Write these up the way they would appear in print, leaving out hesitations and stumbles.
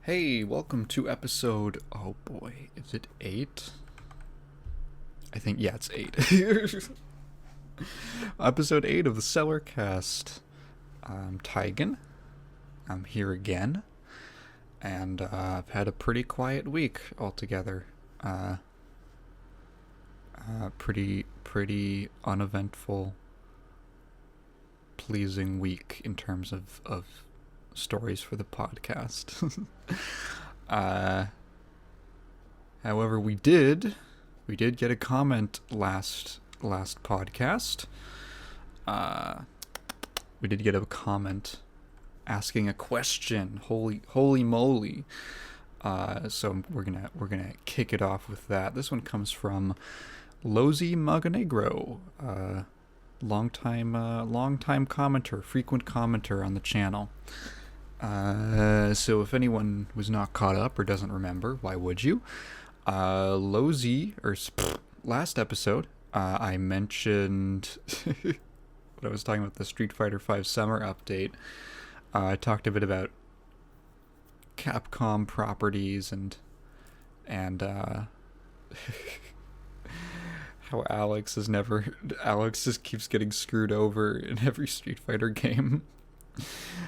Hey, welcome to episode, oh boy, is it 8? I think, yeah, it's 8. Episode 8 of the Cellarcast. I'm Tygan. I'm here again. And I've had a pretty quiet week altogether. Pretty uneventful, pleasing week in terms of stories for the podcast. However, we did get a comment last podcast. We did get a comment asking a question. Holy moly! So we're gonna kick it off with that. This one comes from Lozy Maganegro, long-time commenter, frequent commenter on the channel. So if anyone was not caught up or doesn't remember, why would you? Last episode, I mentioned when I was talking about the Street Fighter V Summer update. I talked a bit about Capcom properties and how Alex just keeps getting screwed over in every Street Fighter game.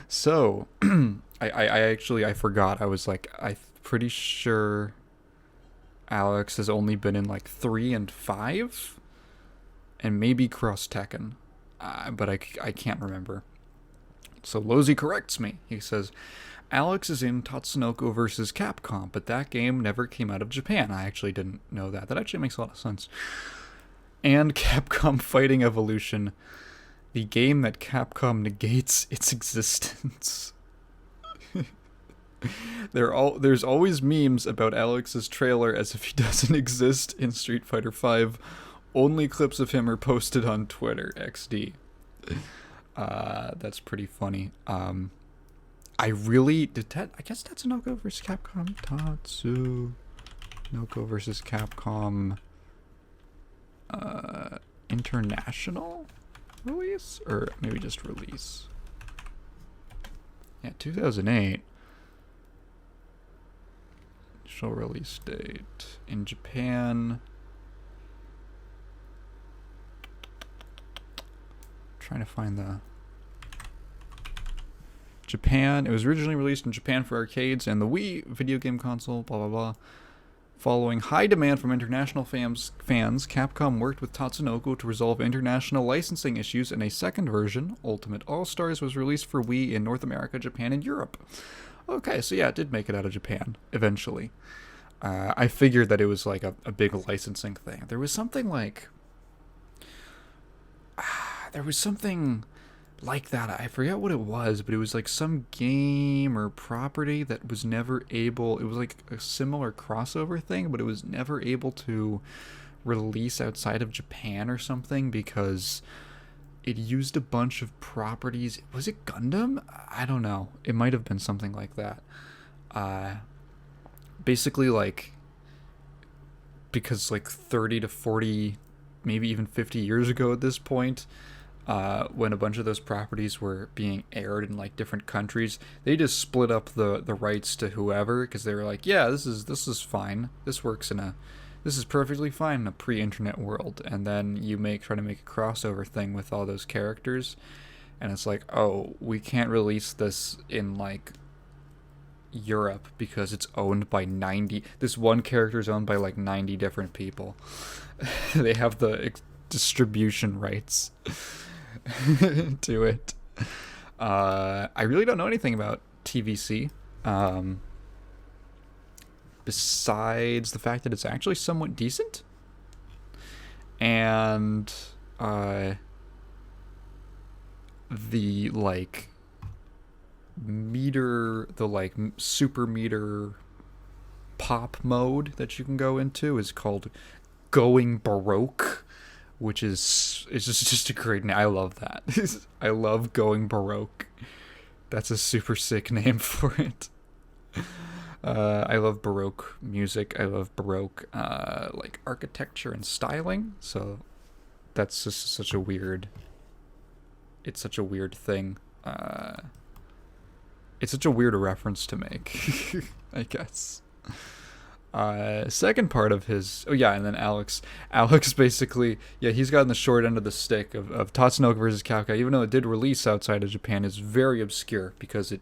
So, I forgot. I was like, I'm pretty sure Alex has only been in like 3 and 5, and maybe Cross Tekken, but I can't remember. So Lozy corrects me. He says, Alex is in Tatsunoko vs. Capcom, but that game never came out of Japan. I actually didn't know that. That actually makes a lot of sense. And Capcom Fighting Evolution, the game that Capcom negates its existence. There's always memes about Alex's trailer as if he doesn't exist in Street Fighter V. Only clips of him are posted on Twitter, XD. That's pretty funny. I guess Tatsunoko vs. Capcom. Tatsunoko vs. Capcom. International release? Or maybe just release. Yeah, 2008. Initial release date. In Japan. Trying to find the... Japan. It was originally released in Japan for arcades and the Wii video game console, blah blah blah. Following high demand from international fans, Capcom worked with Tatsunoko to resolve international licensing issues, and a second version, Ultimate All-Stars, was released for Wii in North America, Japan, and Europe. Okay, so yeah, it did make it out of Japan, eventually. I figured that it was like a big licensing thing. There was something like that. I forget what it was, but it was like some game or property that was never able... It was like a similar crossover thing, but it was never able to release outside of Japan or something because it used a bunch of properties. Was it Gundam? I don't know. It might have been something like that. Basically, like, because like 30 to 40, maybe even 50 years ago at this point, when a bunch of those properties were being aired in like different countries, they just split up the rights to whoever, because they were like, yeah, this is fine. This is perfectly fine in a pre-internet world. And then you try to make a crossover thing with all those characters, and it's like, oh, we can't release this in like Europe because it's owned by 90. This one character is owned by like 90 different people. They have the distribution rights to it. I really don't know anything about TVC, besides the fact that it's actually somewhat decent, and the like super meter pop mode that you can go into is called Going Baroque, which is just a great name. I love that. I love Going Baroque. That's a super sick name for it. I love Baroque music. I love Baroque like architecture and styling. So that's just such a weird thing. It's such a weird reference to make, I guess. Second part of his, oh yeah, and then Alex basically, yeah, he's gotten the short end of the stick of Tatsunoko versus Capcom, even though it did release outside of Japan, is very obscure because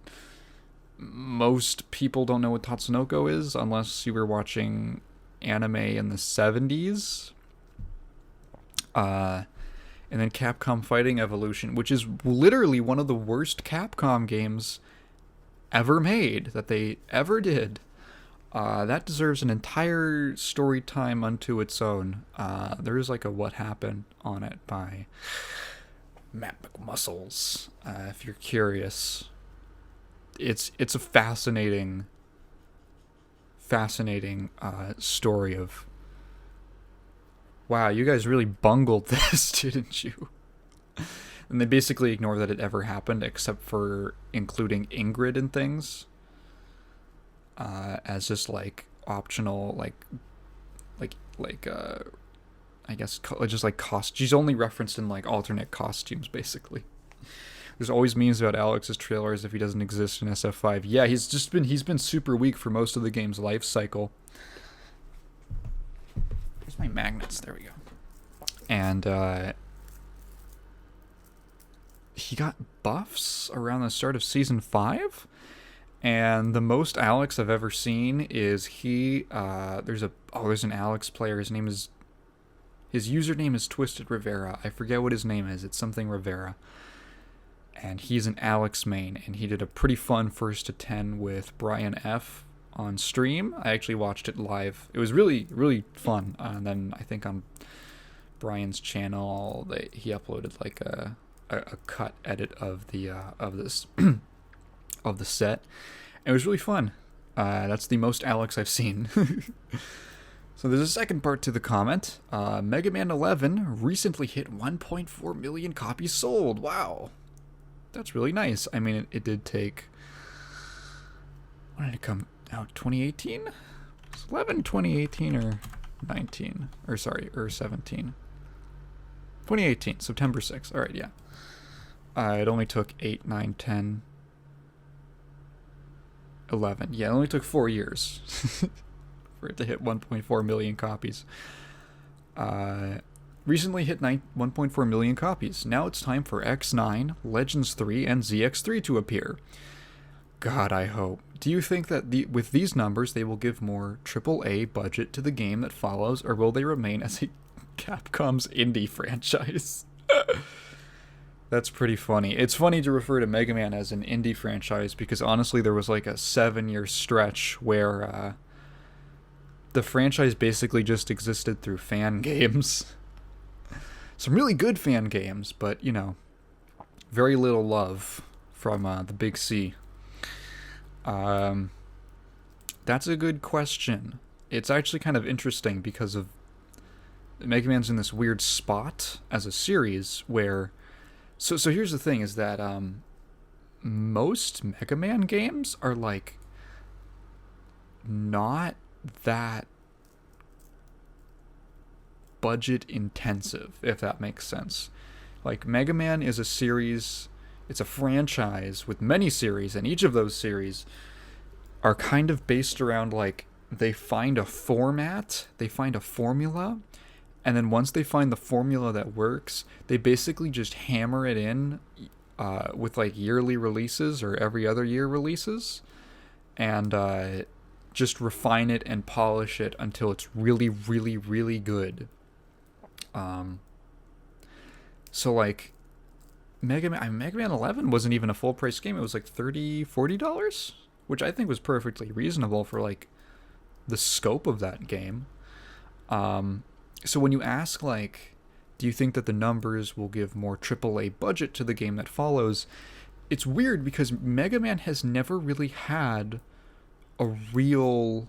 most people don't know what Tatsunoko is unless you were watching anime in the 70s. And then Capcom Fighting Evolution, which is literally one of the worst Capcom games ever made, that they ever did. That deserves an entire story time unto its own. There is like a What Happened on it by Matt McMuscles, if you're curious. It's a fascinating story of, wow, you guys really bungled this, didn't you? And they basically ignore that it ever happened, except for including Ingrid and things as just like optional, I guess just like cost. She's only referenced in like alternate costumes, basically. There's always memes about Alex's trailer as if he doesn't exist in SF5. Yeah, he's been super weak for most of the game's life cycle. Where's my magnets? There we go. And he got buffs around the start of season 5, and the most Alex I've ever seen is there's an Alex player. His username is Twisted Rivera. I forget what his name is. It's something Rivera. And he's an Alex main, and he did a pretty fun 1 to 10 with Brian F on stream. I actually watched it live. It was really, really fun. And then I think on Brian's channel, he uploaded like a cut edit of this of the set. It was really fun. That's the most Alex I've seen. So there's a second part to the comment. Mega Man 11 recently hit 1.4 million copies sold. Wow. That's really nice. I mean, it did take... When did it come out? 2018? Was 11 2018 or 19? Or 17? 2018, September 6th. Alright, yeah. It only took 8, 9, 10, 11. Yeah, it only took 4 years for it to hit 1.4 million copies. Recently hit 1.4 million copies. Now it's time for X9, Legends 3, and ZX3 to appear. God, I hope. Do you think that with these numbers they will give more AAA budget to the game that follows, or will they remain as a Capcom's indie franchise? That's pretty funny. It's funny to refer to Mega Man as an indie franchise because honestly there was like a 7-year stretch where the franchise basically just existed through fan games. Some really good fan games, but, you know, very little love from the Big C. That's a good question. It's actually kind of interesting because of Mega Man's in this weird spot as a series where... So here's the thing, is that most Mega Man games are, like, not that budget intensive, if that makes sense. Like, Mega Man is a series, it's a franchise with many series, and each of those series are kind of based around, like, they find a format, they find a formula, and then once they find the formula that works, they basically just hammer it in with, like, yearly releases or every other year releases, and just refine it and polish it until it's really, really, really good. So like Mega Man 11 wasn't even a full price game. It was like $30-$40, which I think was perfectly reasonable for like the scope of that game. So when you ask like, do you think that the numbers will give more AAA budget to the game that follows? It's weird because Mega Man has never really had a real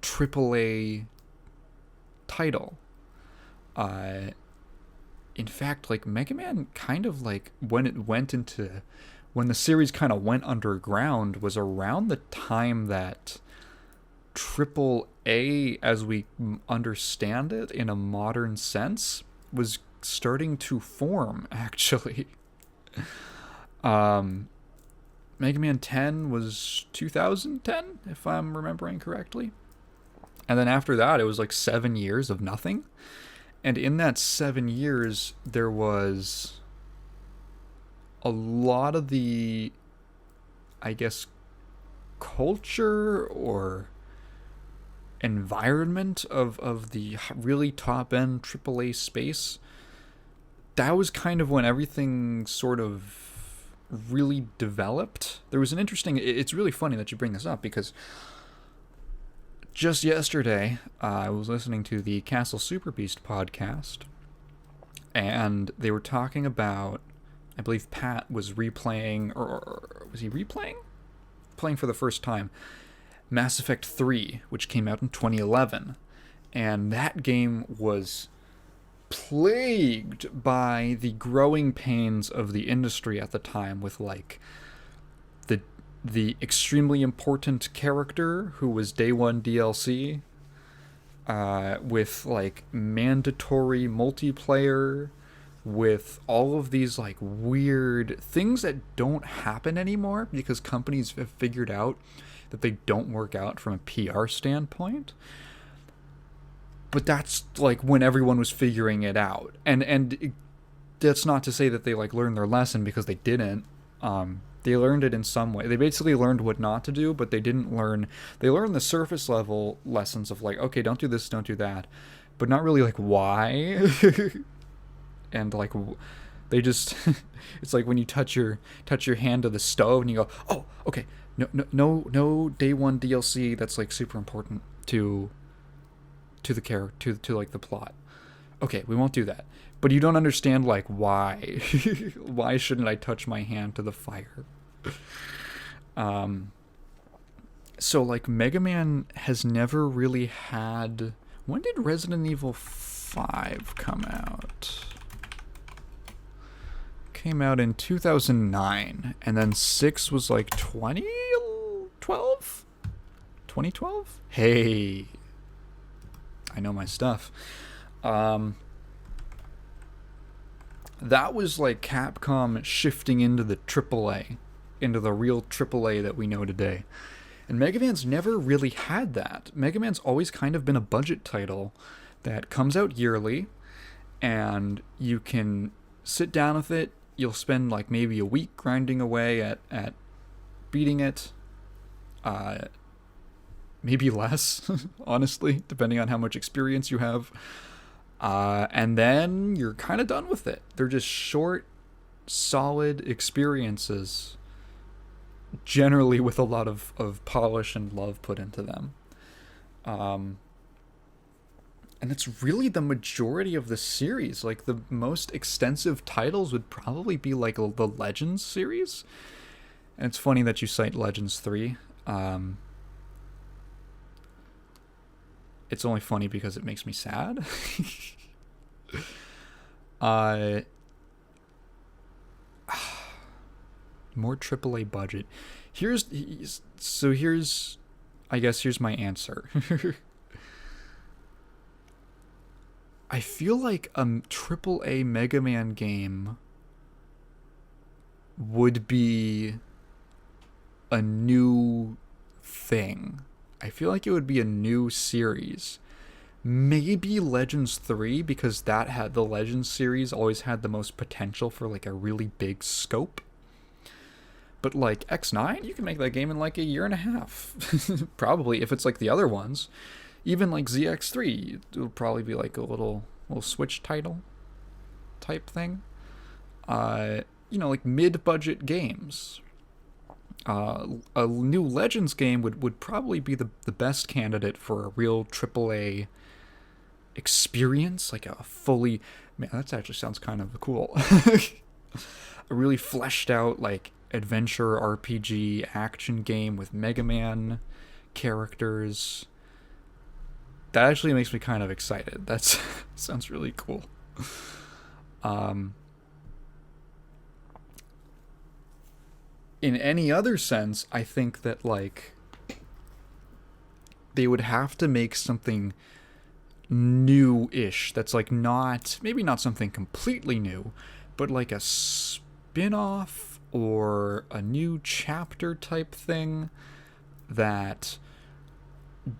AAA title. In fact, like, Mega Man kind of, like, when the series kind of went underground was around the time that AAA, as we understand it in a modern sense, was starting to form, actually. Mega Man 10 was 2010, if I'm remembering correctly. And then after that, it was like 7 years of nothing. And in that 7 years, there was a lot of the, I guess, culture or environment of the really top end AAA space. That was kind of when everything sort of really developed. There was an interesting, it's really funny that you bring this up, because just yesterday I was listening to the Castle Super Beast podcast, and they were talking about, I believe Pat was replaying, or was he replaying? Playing for the first time Mass Effect 3, which came out in 2011. And that game was plagued by the growing pains of the industry at the time, with like the extremely important character who was day one DLC, with like mandatory multiplayer, with all of these like weird things that don't happen anymore because companies have figured out that they don't work out from a PR standpoint. But that's like when everyone was figuring it out, and that's not to say that they like learned their lesson, because they didn't. They learned it in some way. They basically learned what not to do, but they didn't learn. They learned the surface level lessons of like, okay, don't do this, don't do that, but not really like why. And like they just it's like when you touch your hand to the stove and you go, oh, okay, no day one DLC that's like super important to the character, to like the plot. Okay, we won't do that. But you don't understand like why. Why shouldn't I touch my hand to the fire? So like Mega Man has never really had. When did Resident Evil 5 come out? Came out in 2009, and then 6 was like 2012? 2012? Hey, I know my stuff. That was like Capcom shifting into the AAA, into the real AAA that we know today. And Mega Man's never really had that. Mega Man's always kind of been a budget title that comes out yearly, and you can sit down with it. You'll spend like maybe a week grinding away at beating it. Maybe less, honestly, depending on how much experience you have. And then you're kind of done with it. They're just short, solid experiences, generally with a lot of polish and love put into them. And it's really the majority of the series. Like, the most extensive titles would probably be like the Legends series. And it's funny that you cite Legends 3. It's only funny because it makes me sad. More AAA budget. Here's my answer. I feel like a AAA Mega Man game would be a new thing. I feel like it would be a new series. Maybe Legends 3, because that had the Legends series always had the most potential for like a really big scope. But like X9, you can make that game in like a year and a half. Probably, if it's like the other ones. Even like ZX3, it'll probably be like a little Switch title type thing. Like mid-budget games. A new Legends game would probably be the best candidate for a real AAA experience, like a fully, man, that actually sounds kind of cool. A really fleshed out like adventure RPG action game with Mega Man characters. That actually makes me kind of excited. That sounds really cool. In any other sense, I think that like they would have to make something new-ish that's like maybe not something completely new, but like a spin-off or a new chapter type thing that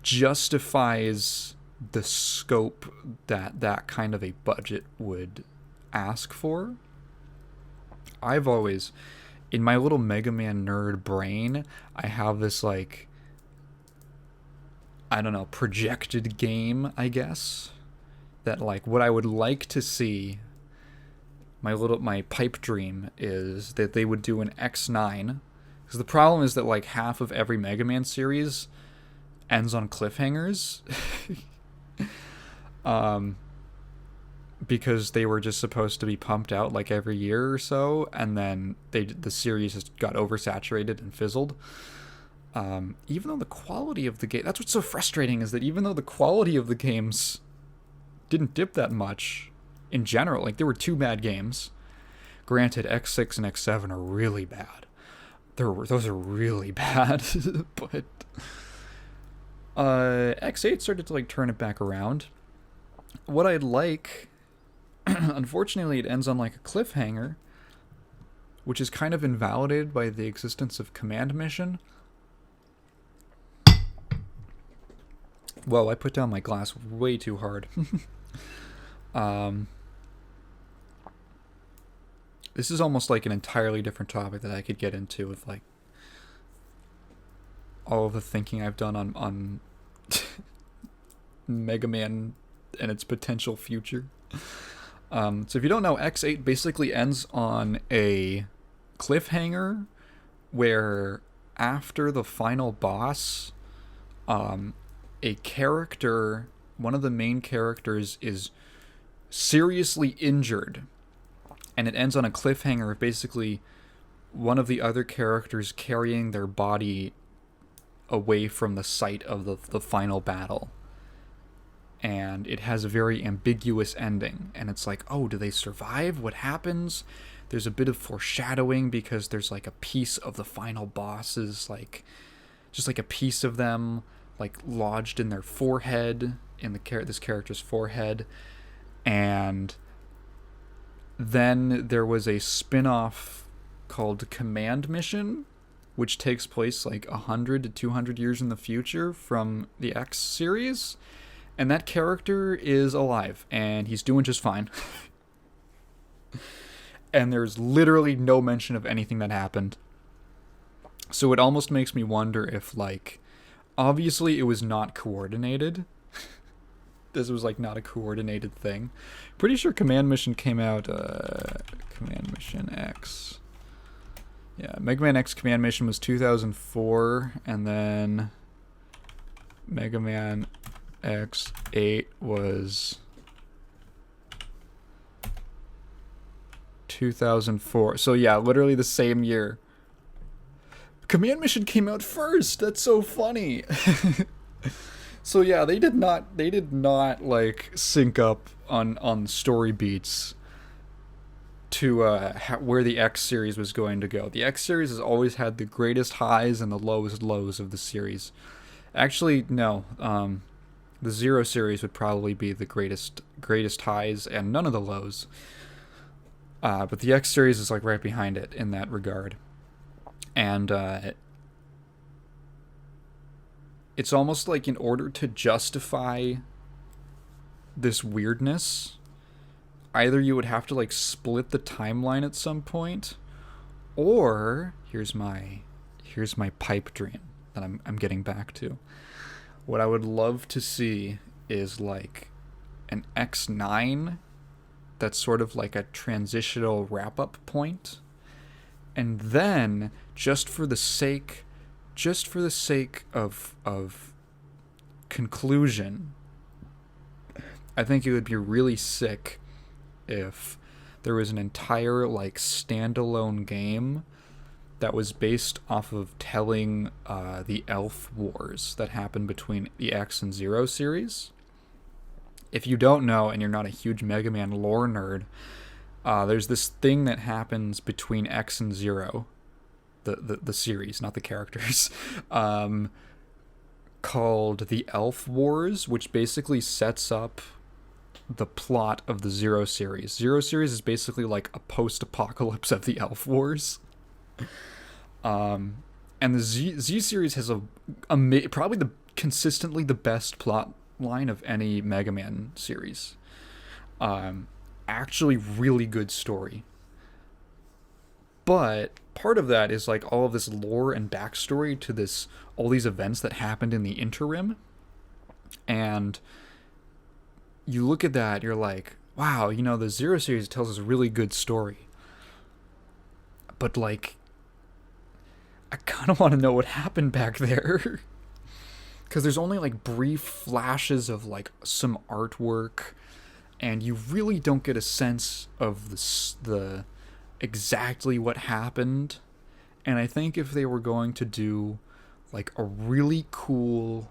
justifies the scope that that kind of a budget would ask for. I've always, in my little Mega Man nerd brain, I have this, like, I don't know, projected game, I guess, that, like, what I would like to see, my pipe dream is that they would do an X9, because the problem is that, like, half of every Mega Man series ends on cliffhangers. Because they were just supposed to be pumped out like every year or so, and then the series just got oversaturated and fizzled. Even though the quality of the game, that's what's so frustrating, is that even though the quality of the games didn't dip that much in general, like there were 2 bad games. Granted, X6 and X7 are really bad. Those are really bad, but X8 started to, like, turn it back around. What I'd like, unfortunately, it ends on, like, a cliffhanger, which is kind of invalidated by the existence of Command Mission. Whoa, I put down my glass way too hard. This is almost like an entirely different topic that I could get into with, like, all of the thinking I've done on Mega Man and its potential future. So if you don't know, X8 basically ends on a cliffhanger where after the final boss, a character, one of the main characters, is seriously injured, and it ends on a cliffhanger of basically one of the other characters carrying their body away from the site of the final battle. And it has a very ambiguous ending, and it's like, oh, do they survive? What happens? There's a bit of foreshadowing because there's, like, a piece of the final bosses, like, just like a piece of them, like, lodged in their forehead, in this character's forehead. And then there was a spin-off called Command Mission, which takes place like 100 to 200 years in the future from the X series. And that character is alive, and he's doing just fine. And there's literally no mention of anything that happened. So it almost makes me wonder if, like, obviously it was not coordinated. This was, like, not a coordinated thing. Pretty sure Command Mission came out, Command Mission X. Yeah, Mega Man X Command Mission was 2004, and then Mega Man X8 was 2004. So yeah, literally the same year. Command Mission came out first. That's so funny. So yeah, they did not like sync up on story beats to where the X series was going to go. The X series has always had the greatest highs and the lowest lows of the series. Actually, no. The Zero series would probably be the greatest highs and none of the lows. But the X series is, like, right behind it in that regard. And it's almost like, in order to justify this weirdness, either you would have to, like, split the timeline at some point, or here's my pipe dream that I'm getting back to. What I would love to see is, like, an X9 that's sort of like a transitional wrap-up point. And then, just for the sake of conclusion, I think it would be really sick if there was an entire, like, standalone game that was based off of telling the Elf Wars that happened between the X and Zero series. If you don't know, and you're not a huge Mega Man lore nerd, there's this thing that happens between X and Zero, the series, not the characters, called the Elf Wars, which basically sets up the plot of the Zero series. Zero series is basically like a post-apocalypse of the Elf Wars. And the Z series has probably the consistently the best plot line of any Mega Man series. Um, Actually, really good story. But part of that is like all of this lore and backstory to this, all these events that happened in the interim, and you look at that, you're like, wow, the Zero series tells us a really good story, but like, I kind of want to know what happened back there. Because there's only like brief flashes of like some artwork, and you really don't get a sense of the exactly what happened. And I think if they were going to do like a really cool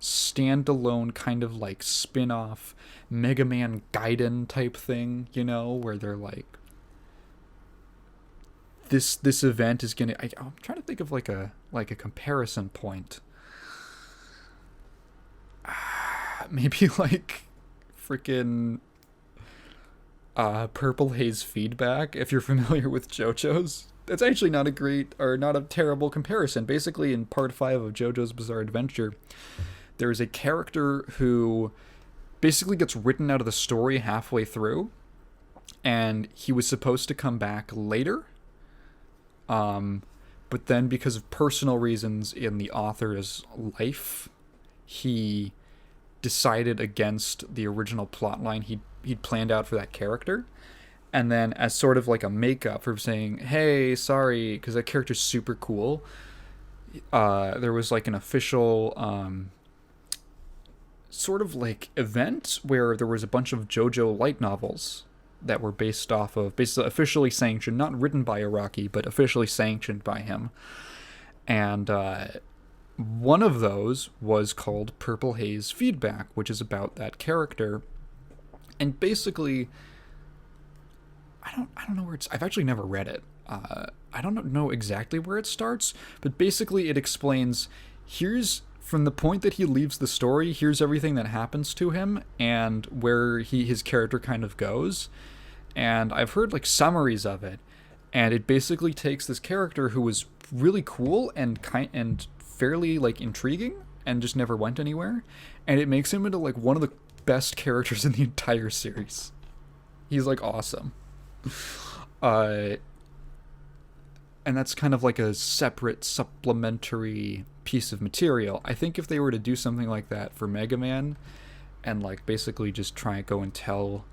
standalone kind of like spin-off Mega Man Gaiden type thing, where they're like, this event is gonna. I'm trying to think of like a comparison point. Maybe like freaking Purple Haze Feedback, if you're familiar with JoJo's. That's actually not a great or not a terrible comparison. Basically, in part 5 of JoJo's Bizarre Adventure, there is a character who basically gets written out of the story halfway through, and he was supposed to come back later. But then because of personal reasons in the author's life, he decided against the original plotline he'd planned out for that character. And then as sort of like a makeup for saying, hey, sorry, because that character's super cool, there was like an official sort of like event where there was a bunch of JoJo light novels that were based off of, basically officially sanctioned, not written by Araki, but officially sanctioned by him. And one of those was called Purple Haze Feedback, which is about that character. And basically, I don't know where it's. I've actually never read it. I don't know exactly where it starts, but basically it explains, here's from the point that he leaves the story, here's everything that happens to him and where his character kind of goes. And I've heard like summaries of it, and it basically takes this character who was really cool and fairly like intriguing and just never went anywhere, and it makes him into like one of the best characters in the entire series. He's like awesome. And that's kind of like a separate supplementary piece of material. I think if they were to do something like that for Mega Man, and like basically just try and go and tell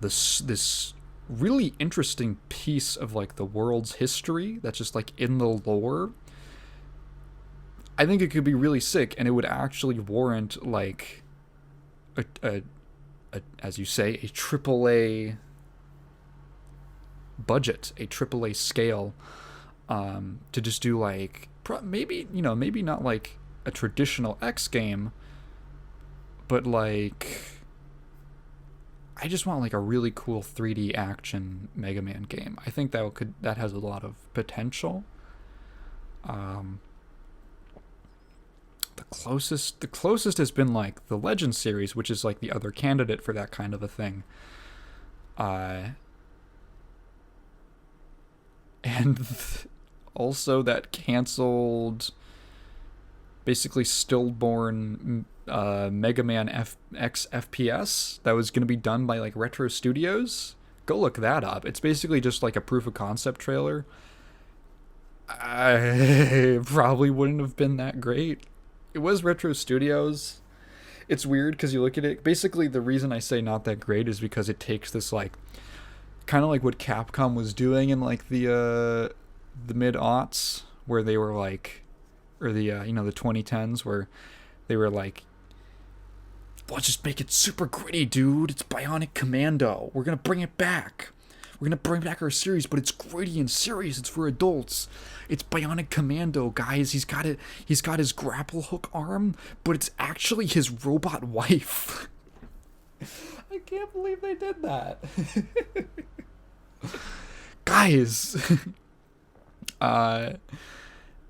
this really interesting piece of like the world's history that's just like in the lore, I think it could be really sick, and it would actually warrant like a as you say, a AAA budget, a AAA scale, to just do like maybe not like a traditional X game, but like I just want like a really cool 3D action Mega Man game. I think that has a lot of potential. The closest has been like the Legend series, which is like the other candidate for that kind of a thing. And also that canceled, basically stillborn Mega Man X FPS that was going to be done by like Retro Studios. Go look that up. It's basically just like a proof of concept trailer. I probably wouldn't have been that great. It was Retro Studios. It's weird because you look at it. Basically, the reason I say not that great is because it takes this like kind of like what Capcom was doing in like the mid-aughts, where they were like, or the the 2010s, where they were like, let's just make it super gritty, dude. It's Bionic Commando. We're gonna bring it back. We're gonna bring back our series, but it's gritty and serious. It's for adults. It's Bionic Commando, guys. He's got it. He's got his grapple hook arm, but it's actually his robot wife. I can't believe they did that. Guys. And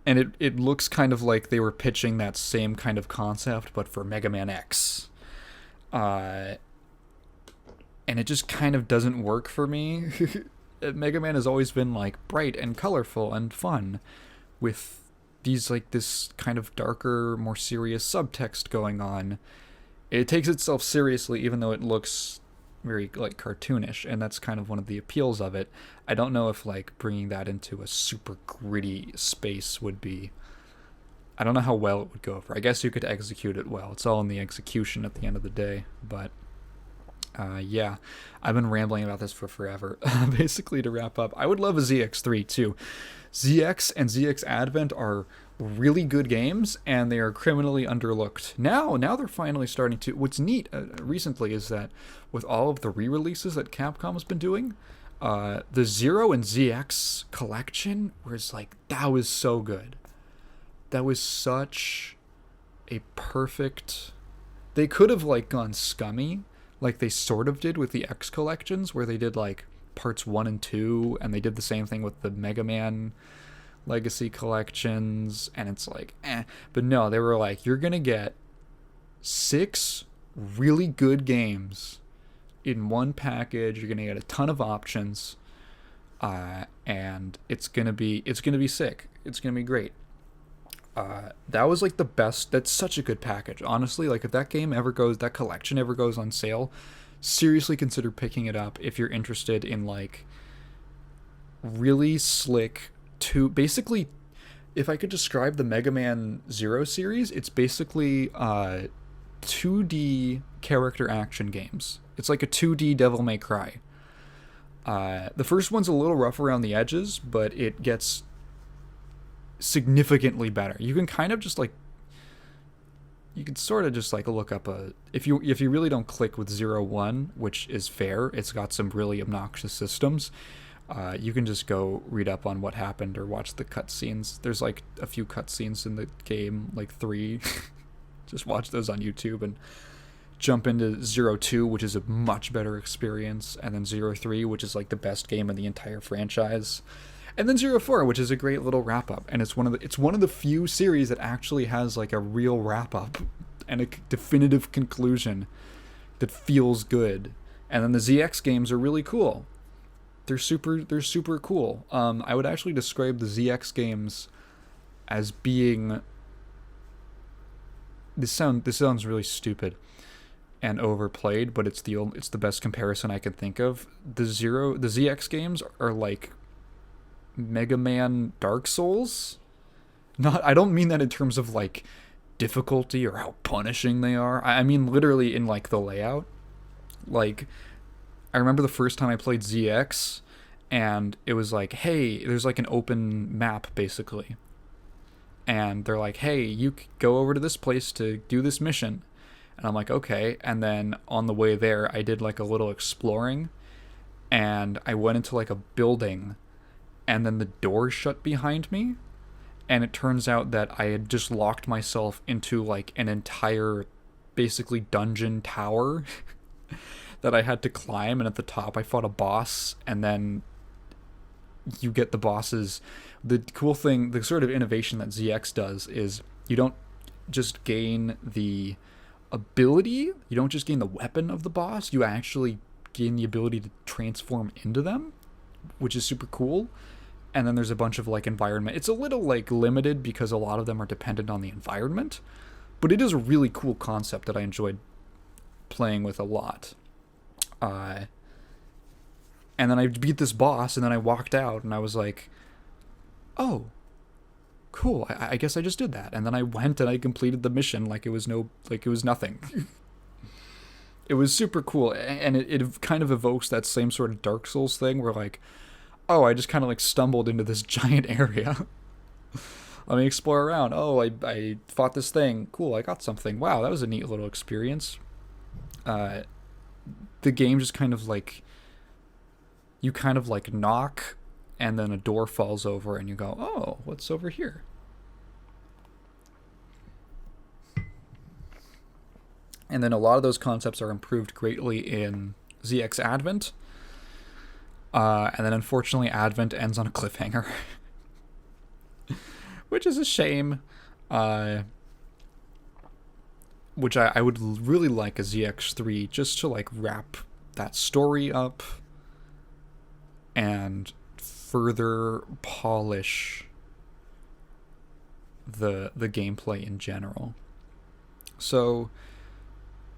it looks kind of like they were pitching that same kind of concept, but for Mega Man X. And it just kind of doesn't work for me. Mega Man has always been like bright and colorful and fun, with these like this kind of darker, more serious subtext going on. It takes itself seriously, even though it looks very like cartoonish, and that's kind of one of the appeals of it. I don't know if like bringing that into a super gritty space would be. I don't know how well it would go over. I guess you could execute it well. It's all in the execution at the end of the day, but yeah, I've been rambling about this for forever. Basically, to wrap up, I would love a ZX3 too. ZX and ZX Advent are really good games, and they are criminally underlooked. Now they're finally starting to. What's neat recently is that with all of the re-releases that Capcom has been doing, the Zero and ZX collection was like, that was so good. That was such a perfect. They could have like gone scummy, like they sort of did with the X collections, where they did like parts 1 and 2, and they did the same thing with the Mega Man Legacy collections, and it's like, eh. But no, they were like, you're gonna get 6 really good games in one package. You're gonna get a ton of options, and it's gonna be sick. It's gonna be great. That was like the best. That's such a good package, honestly. Like if that collection ever goes on sale, seriously consider picking it up if you're interested in like really slick basically, if I could describe the Mega Man Zero series, it's basically 2D character action games. It's like a 2D Devil May Cry. The first one's a little rough around the edges, but it gets significantly better. You can kind of just like, you can sort of just like look up if you really don't click with 0-1, which is fair, it's got some really obnoxious systems. You can just go read up on what happened or watch the cutscenes. There's like a few cutscenes in the game, like 3. Just watch those on YouTube and jump into 0-2, which is a much better experience, and then 0-3, which is like the best game in the entire franchise. And then 0-4, which is a great little wrap up, and it's one of the few series that actually has like a real wrap up and a definitive conclusion that feels good. And then the ZX games are really cool. They're super cool. I would actually describe the ZX games as being. This sounds really stupid and overplayed, but it's the best comparison I can think of. The ZX games are like Mega Man Dark Souls. I don't mean that in terms of like difficulty or how punishing they are. I mean literally in like the layout. Like, I remember the first time I played ZX, and it was like, hey, there's like an open map basically, and they're like, hey, you go over to this place to do this mission, and I'm like, okay. And then on the way there, I did like a little exploring, and I went into like a building, and then the door shut behind me, and it turns out that I had just locked myself into like an entire basically dungeon tower that I had to climb, and at the top I fought a boss, and then you get the bosses. The cool thing, the sort of innovation that ZX does is you don't just gain the ability, you don't just gain the weapon of the boss, you actually gain the ability to transform into them, which is super cool. And then there's a bunch of like environment. It's a little like limited because a lot of them are dependent on the environment, but it is a really cool concept that I enjoyed playing with a lot. And then I beat this boss, and then I walked out, and I was like, oh, cool, I guess I just did that. And then I went and I completed the mission like it was nothing. It was super cool, and it kind of evokes that same sort of Dark Souls thing where like, oh, I just kind of like stumbled into this giant area. Let me explore around. Oh, I fought this thing. Cool, I got something. Wow, that was a neat little experience. The game just kind of like, you kind of like knock, and then a door falls over, and you go, oh, what's over here? And then a lot of those concepts are improved greatly in ZX Advent. And then unfortunately Advent ends on a cliffhanger. Which is a shame. Which I would really like a ZX3 just to like wrap that story up. and further polish the gameplay in general. So,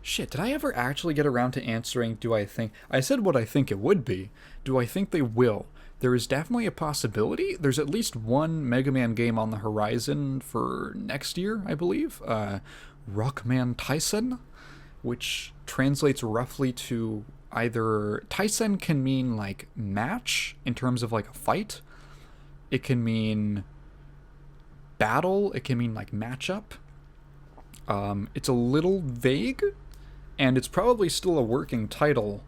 shit, did I ever actually get around to answering, do I think... I said what I think it would be. Do I think they will? There is definitely a possibility. There's at least one Mega Man game on the horizon for next year, I believe. Rockman Tyson, which translates roughly to either... Tyson can mean, like, match, in terms of, like, a fight. It can mean battle. It can mean, like, matchup. It's a little vague, and it's probably still a working title.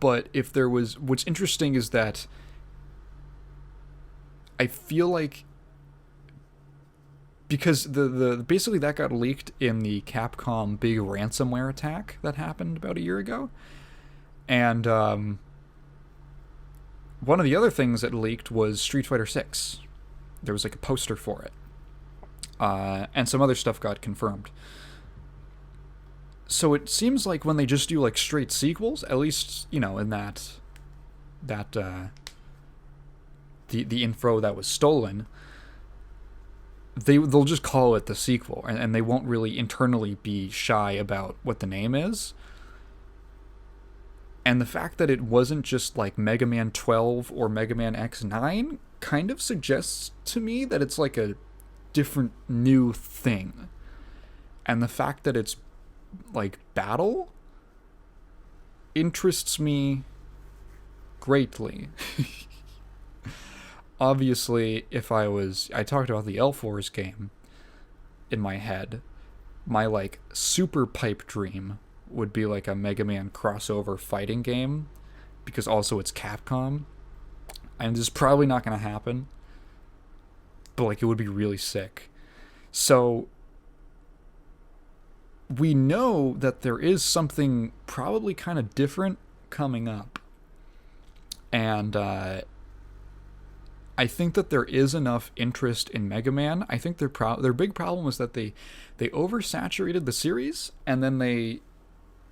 But if there was... What's interesting is that I feel like... Because the basically that got leaked in the Capcom big ransomware attack that happened about a year ago. And one of the other things that leaked was Street Fighter 6. There was like a poster for it. And some other stuff got confirmed. So it seems like when they just do like straight sequels, at least, you know, in that the info that was stolen, they'll just call it the sequel, and they won't really internally be shy about what the name is. And the fact that it wasn't just like Mega Man 12 or Mega Man X9 kind of suggests to me that it's like a different new thing. And the fact that it's like battle interests me greatly. Obviously, if I talked about the L4's game in my head, my like super pipe dream would be like a Mega Man crossover fighting game, because also it's Capcom, and this is probably not going to happen, but like it would be really sick. So we know that there is something probably kind of different coming up, and I think that there is enough interest in Mega Man. I think their big problem was that they oversaturated the series, and then they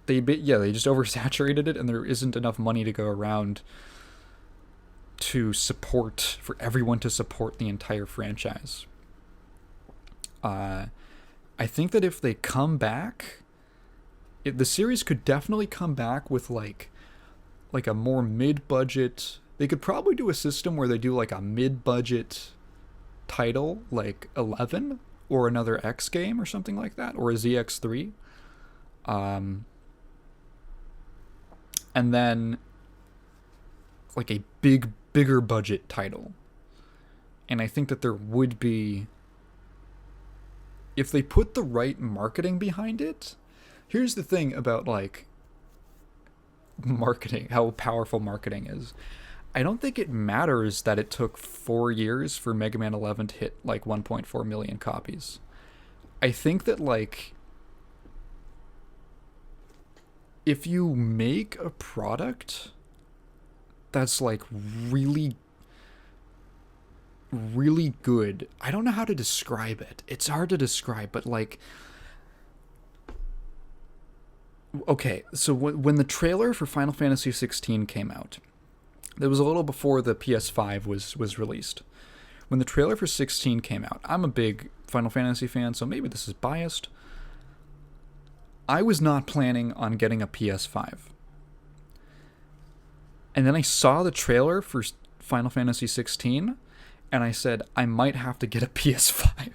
just oversaturated it, and there isn't enough money to go around for everyone to support the entire franchise. I think that if they come back, the series could definitely come back with like a more mid-budget... They could probably do a system where they do like a mid-budget title, like 11, or another X game or something like that, or a ZX3. And then like a bigger budget title. And I think that there would be... If they put the right marketing behind it... Here's the thing about like marketing, how powerful marketing is. I don't think it matters that it took 4 years for Mega Man 11 to hit like 1.4 million copies. I think that like if you make a product that's like really good, I don't know how to describe it. It's hard to describe, but like, okay, so when the trailer for Final Fantasy 16 came out, it was a little before the PS5 was released. When the trailer for 16 came out, I'm a big Final Fantasy fan, so maybe this is biased. I was not planning on getting a PS5. And then I saw the trailer for Final Fantasy 16, and I said, I might have to get a PS5.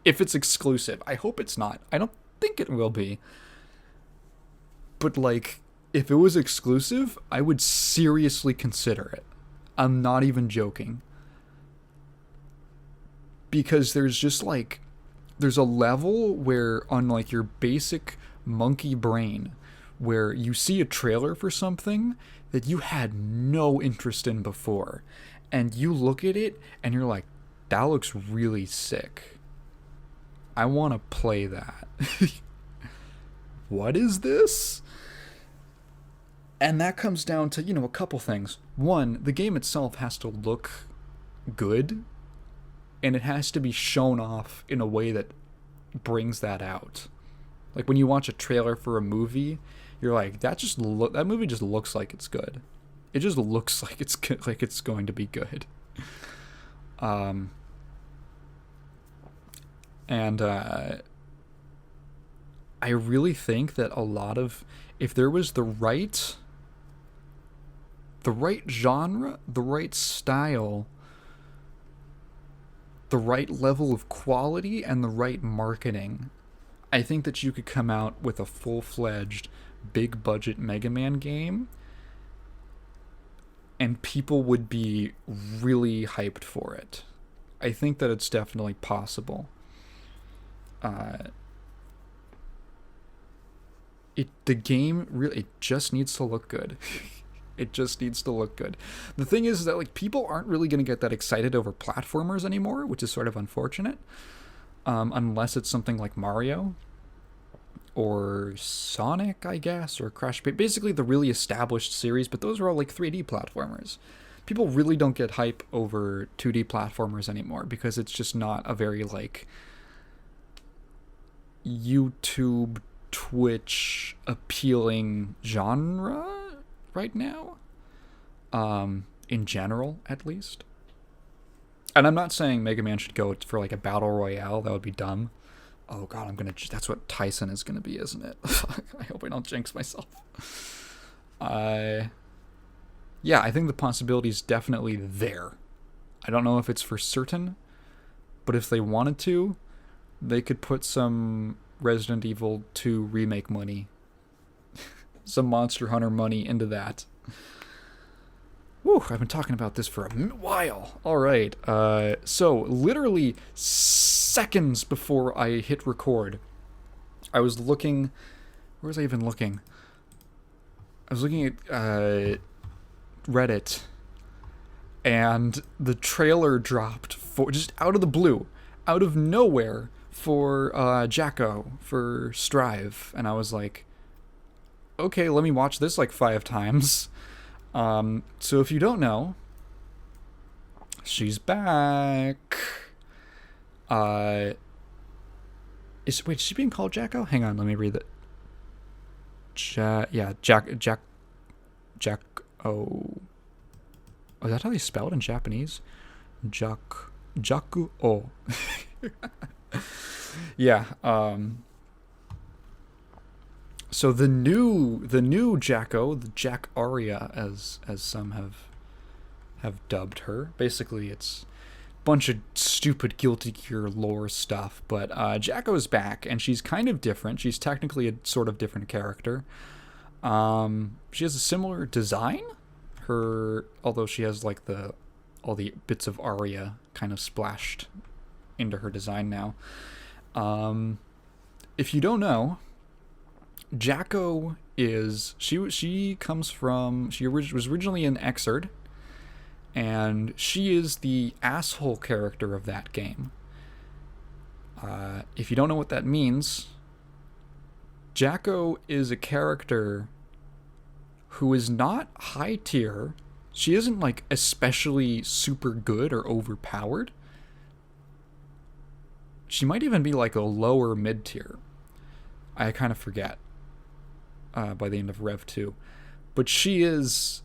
If it's exclusive. I hope it's not. I don't think it will be. But like... If it was exclusive, I would seriously consider it. I'm not even joking. Because there's just like... There's a level where on like your basic monkey brain, where you see a trailer for something that you had no interest in before. And you look at it and you're like, that looks really sick. I want to play that. What is this? And that comes down to, you know, a couple things. One, the game itself has to look good, and it has to be shown off in a way that brings that out. Like when you watch a trailer for a movie, you're like, that movie just looks like it's good. It just looks like it's good, like it's going to be good. And I really think that a lot of, if there was the right genre, the right style, the right level of quality, and the right marketing, I think that you could come out with a full-fledged, big-budget Mega Man game, and people would be really hyped for it. I think that it's definitely possible. The game really, it just needs to look good. It just needs to look good. The thing is that like people aren't really going to get that excited over platformers anymore, which is sort of unfortunate. Unless it's something like Mario or Sonic, I guess, or Crash. Basically the really established series, but those are all like 3D platformers. People really don't get hype over 2D platformers anymore because it's just not a very like YouTube, Twitch appealing genre right now, in general at least. And I'm not saying Mega Man should go for like a battle royale. That would be dumb. Oh god, that's what Tyson is gonna be, isn't it? I hope I don't jinx myself. Yeah, I think the possibility is definitely there. I don't know if it's for certain, but if they wanted to, they could put some Resident Evil 2 remake money, some Monster Hunter money into that. Woo, I've been talking about this for a while. All right, so literally seconds before I hit record, I was looking. Where was I even looking? I was looking at Reddit, and the trailer dropped for just out of the blue, out of nowhere, for Jacko, for Strive, and I was like, okay, let me watch this like 5 times. So if you don't know, she's back. Wait, is she being called Jacko? Hang on, let me read that. Jack. Oh, is that how they spell it in Japanese? Jaku. Oh. Yeah. So the new Jacko, the Jack Aria, as some have dubbed her. Basically, it's a bunch of stupid Guilty Gear lore stuff. But Jacko's back, and she's kind of different. She's technically a sort of different character. She has a similar design. Although she has like all the bits of Aria kind of splashed into her design now. If you don't know, Jacko was originally an Xrd, and she is the asshole character of that game. If you don't know what that means, Jacko is a character who is not high tier. She isn't like especially super good or overpowered. She might even be like a lower mid tier. I kind of forget by the end of Rev 2. But she is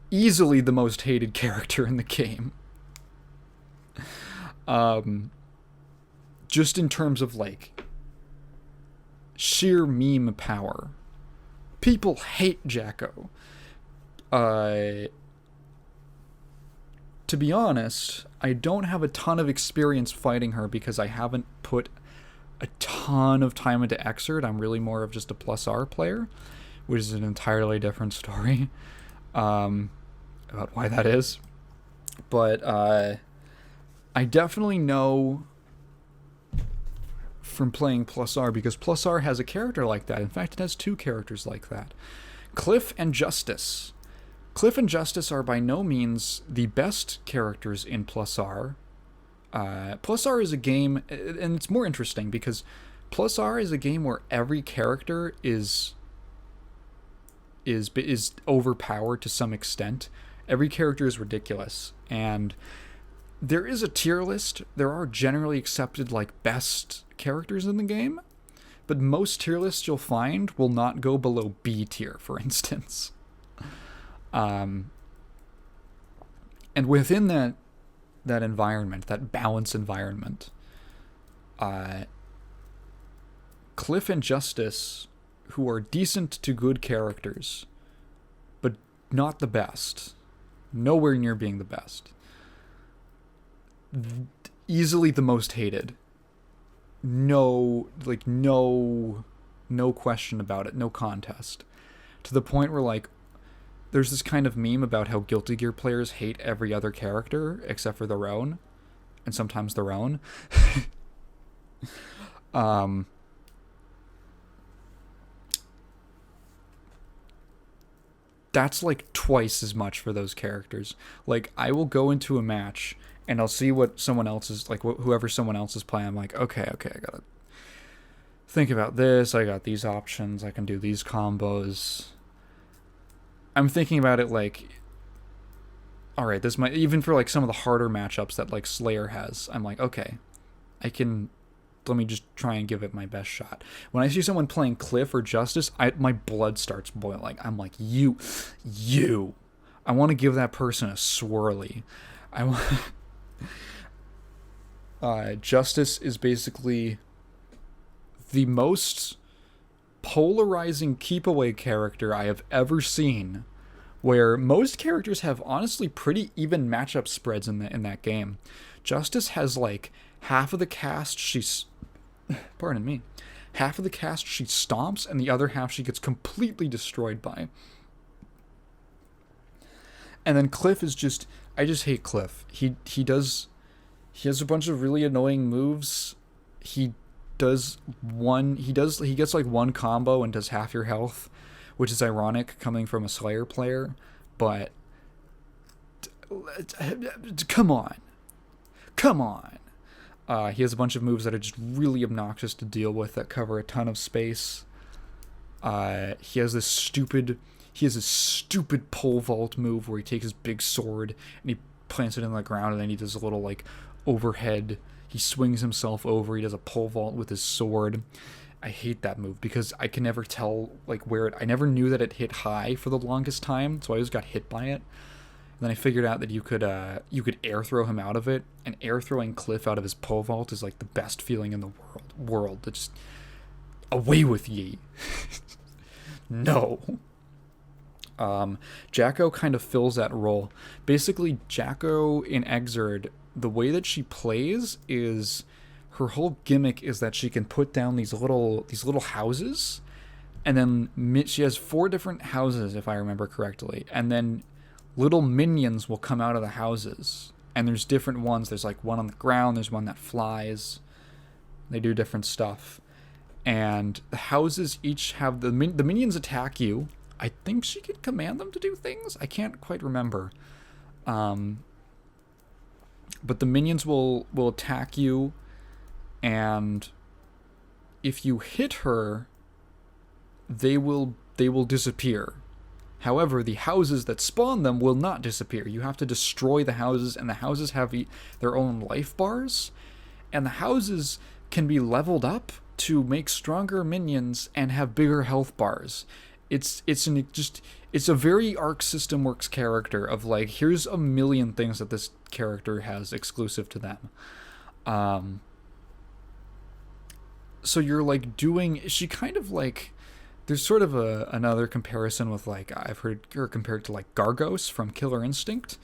easily the most hated character in the game. Just in terms of like sheer meme power. People hate Jacko. To be honest, I don't have a ton of experience fighting her because I haven't put a ton of time into Xrd. I'm really more of just a plus R player, which is an entirely different story about why that is. But I definitely know from playing plus R, because plus R has a character like that. In fact, it has 2 characters like that. Cliff and Justice. Cliff and Justice are by no means the best characters in plus R. Plus R is a game, and it's more interesting because plus R is a game where every character is overpowered to some extent. Every character is ridiculous, and there is a tier list. There are generally accepted like best characters in the game, but most tier lists you'll find will not go below B tier, for instance. And within that environment, that balanced environment, Cliff and Justice, who are decent to good characters, but not the best, nowhere near being the best, easily the most hated. No question about it, no contest. To the point where, like, there's this kind of meme about how Guilty Gear players hate every other character except for their own, and sometimes their own. That's like twice as much for those characters. Like, I will go into a match and I'll see what someone else is like, whoever someone else is playing. I'm like, okay, I gotta think about this. I got these options. I can do these combos. I'm thinking about it like, all right, this might, even for like some of the harder matchups that like Slayer has, I'm like, okay, let me just try and give it my best shot. When I see someone playing Cliff or Justice, my blood starts boiling. I'm like, you. I want to give that person a swirly. Justice is basically the most polarizing keep-away character I have ever seen, where most characters have honestly pretty even matchup spreads in that game. Justice has like half of the cast half of the cast she stomps, and the other half she gets completely destroyed by. And then Cliff is just, I just hate Cliff. He has a bunch of really annoying moves. He gets like one combo and does half your health, which is ironic coming from a Slayer player, but come on. He has a bunch of moves that are just really obnoxious to deal with that cover a ton of space. He has this stupid pole vault move where he takes his big sword and he plants it in the ground, and then he does a little like overhead. He swings himself over. He does a pole vault with his sword. I hate that move because I can never tell like where it. I never knew that it hit high for the longest time, so I always got hit by it. And then I figured out that you could air throw him out of it, and air throwing Cliff out of his pole vault is like the best feeling in the world. It's just, away with ye. No. Jacko kind of fills that role. Basically, Jacko in Exerd, the way that she plays is, her whole gimmick is that she can put down these little houses, and then she has 4 different houses, if I remember correctly, and then little minions will come out of the houses, and there's different ones. There's like one on the ground, there's one that flies. They do different stuff, and the houses each have the minions attack you. I think she can command them to do things. I can't quite remember. But the minions will attack you, and if you hit her, they will disappear. However, the houses that spawn them will not disappear. You have to destroy the houses, and the houses have their own life bars, and the houses can be leveled up to make stronger minions and have bigger health bars. It's a very Arc System Works character of like, here's a million things that this character has exclusive to them. So you're like she kind of like, there's sort of another comparison with like, I've heard her compared to like Gargos from Killer Instinct,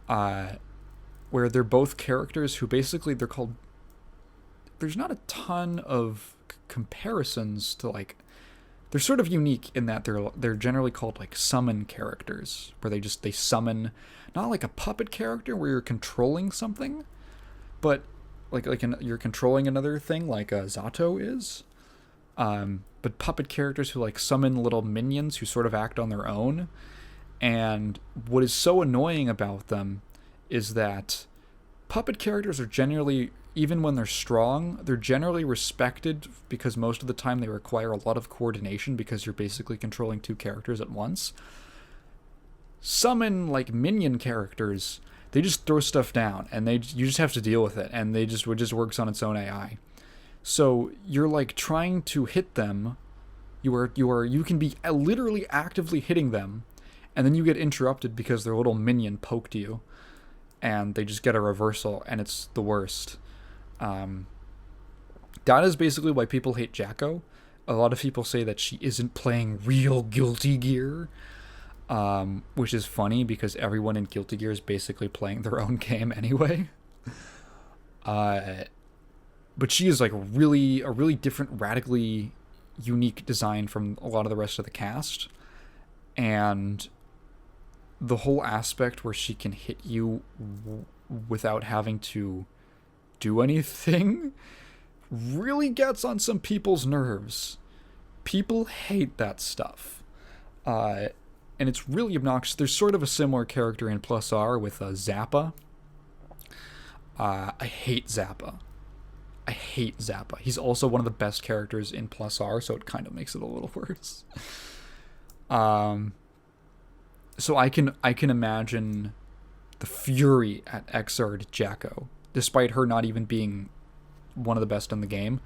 where they're both characters who basically they're called, there's not a ton of comparisons to like, they're sort of unique in that they're generally called like summon characters, where they summon, not like a puppet character where you're controlling something, but you're controlling another thing like Zato is. But puppet characters who like summon little minions who sort of act on their own. And what is so annoying about them is that puppet characters are generally, even when they're strong, they're generally respected because most of the time they require a lot of coordination because you're basically controlling 2 characters at once. Summon like minion characters, they just throw stuff down and you just have to deal with it, and it just works on its own AI. So you're like trying to hit them. You can be literally actively hitting them, and then you get interrupted because their little minion poked you, and they just get a reversal, and it's the worst. That is basically why people hate Jacko. A lot of people say that she isn't playing real Guilty Gear, which is funny because everyone in Guilty Gear is basically playing their own game anyway. But she is like a really different, radically unique design from a lot of the rest of the cast. And the whole aspect where she can hit you without having to do anything really gets on some people's nerves. People hate that stuff. And it's really obnoxious. There's sort of a similar character in Plus R with Zappa. I hate Zappa. He's also one of the best characters in Plus R, so it kind of makes it a little worse. So I can imagine the fury at Xrd Jacko, despite her not even being one of the best in the game.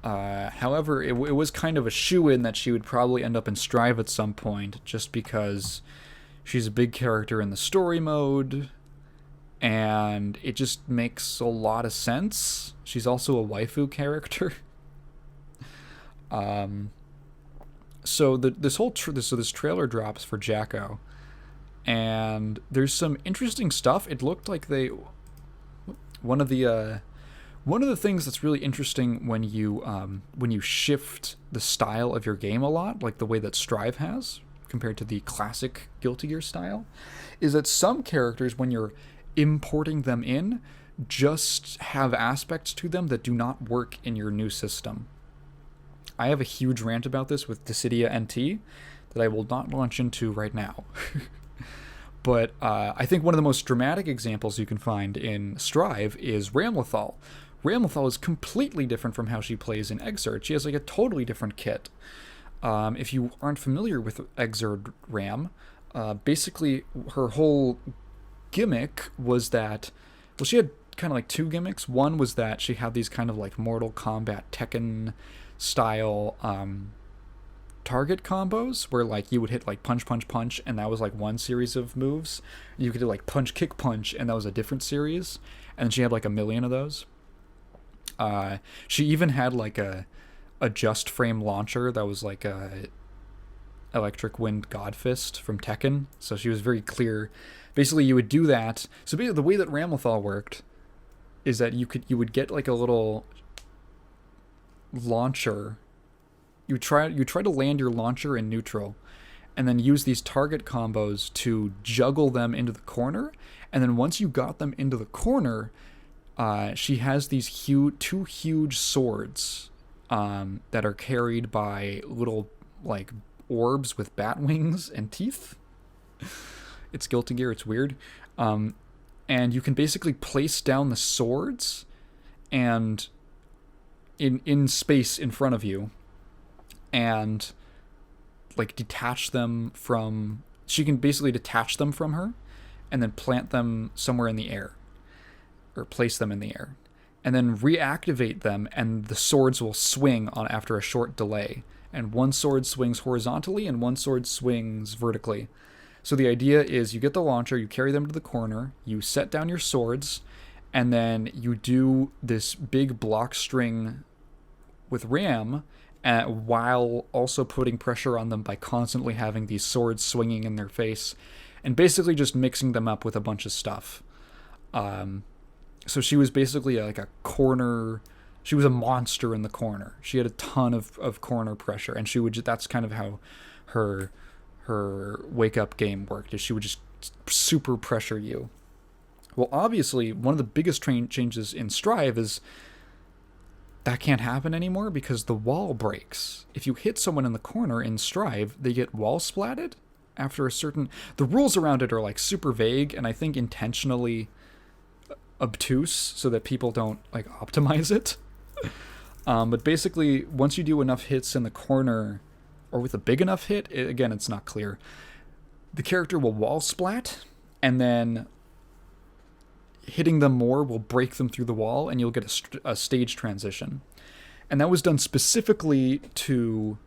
However, it was kind of a shoo-in that she would probably end up in Strive at some point, just because she's a big character in the story mode, and it just makes a lot of sense. She's also a waifu character. So this trailer drops for Jacko, and there's some interesting stuff. It looked like one of the things that's really interesting when you shift the style of your game a lot, like the way that Strive has compared to the classic Guilty Gear style, is that some characters, when you're importing them in, just have aspects to them that do not work in your new system. I have a huge rant about this with Dissidia NT that I will not launch into right now. But I think one of the most dramatic examples you can find in Strive is Ramlethal. Ramlethal is completely different from how she plays in Xrd. She has like a totally different kit. If you aren't familiar with Xrd Ram, basically her whole gimmick was that, well, she had kind of like two gimmicks. One was that she had these kind of like Mortal Kombat Tekken style target combos where like you would hit like punch punch punch, and that was like one series of moves. You could do like punch kick punch, and that was a different series, and then she had like a million of those. She even had like a just frame launcher that was like a Electric Wind Godfist from Tekken, so she was very clear. Basically you would do that. So basically the way that Ramlethal worked is that you would get like a little launcher. You try to land your launcher in neutral, and then use these target combos to juggle them into the corner. And then once you got them into the corner, she has these two huge swords that are carried by little like orbs with bat wings and teeth. It's Guilty Gear. It's weird. And you can basically place down the swords and in space in front of you, and like detach them from. She can basically detach them from her, and then plant them somewhere in the air, or place them in the air, and then reactivate them, and the swords will swing on after a short delay. And one sword swings horizontally, and one sword swings vertically. So the idea is you get the launcher, you carry them to the corner, you set down your swords, and then you do this big block string with Ram, while also putting pressure on them by constantly having these swords swinging in their face, and basically just mixing them up with a bunch of stuff. So she was basically like a corner. She was a monster in the corner. She had a ton of corner pressure, and that's kind of how her wake up game worked, is she would just super pressure you. Well, obviously, one of the biggest changes in Strive is that can't happen anymore because the wall breaks. If you hit someone in the corner in Strive, they get wall splatted after a certain. The rules around it are like super vague, and I think intentionally obtuse so that people don't like optimize it. But basically, once you do enough hits in the corner, or with a big enough hit, again, it's not clear, the character will wall splat, and then hitting them more will break them through the wall, and you'll get a stage transition. And that was done specifically to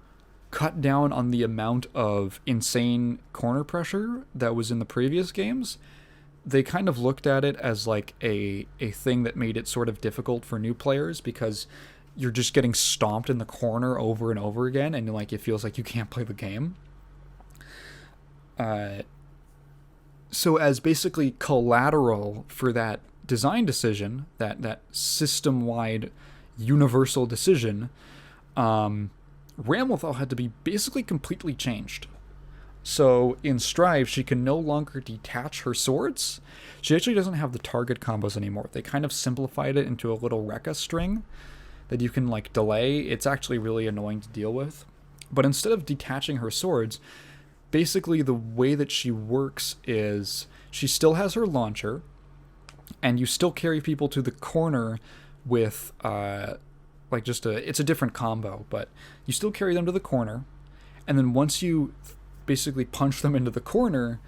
cut down on the amount of insane corner pressure that was in the previous games. They kind of looked at it as like a thing that made it sort of difficult for new players, because you're just getting stomped in the corner over and over again, and like it feels like you can't play the game. So as basically collateral for that design decision, that system-wide universal decision, Ramlethal had to be basically completely changed. So in Strive, she can no longer detach her swords. She actually doesn't have the target combos anymore. They kind of simplified it into a little Rekka string that you can like delay. It's actually really annoying to deal with. But instead of detaching her swords, basically the way that she works is she still has her launcher, and you still carry people to the corner with like just it's a different combo, but you still carry them to the corner, and then once you basically punch them into the corner,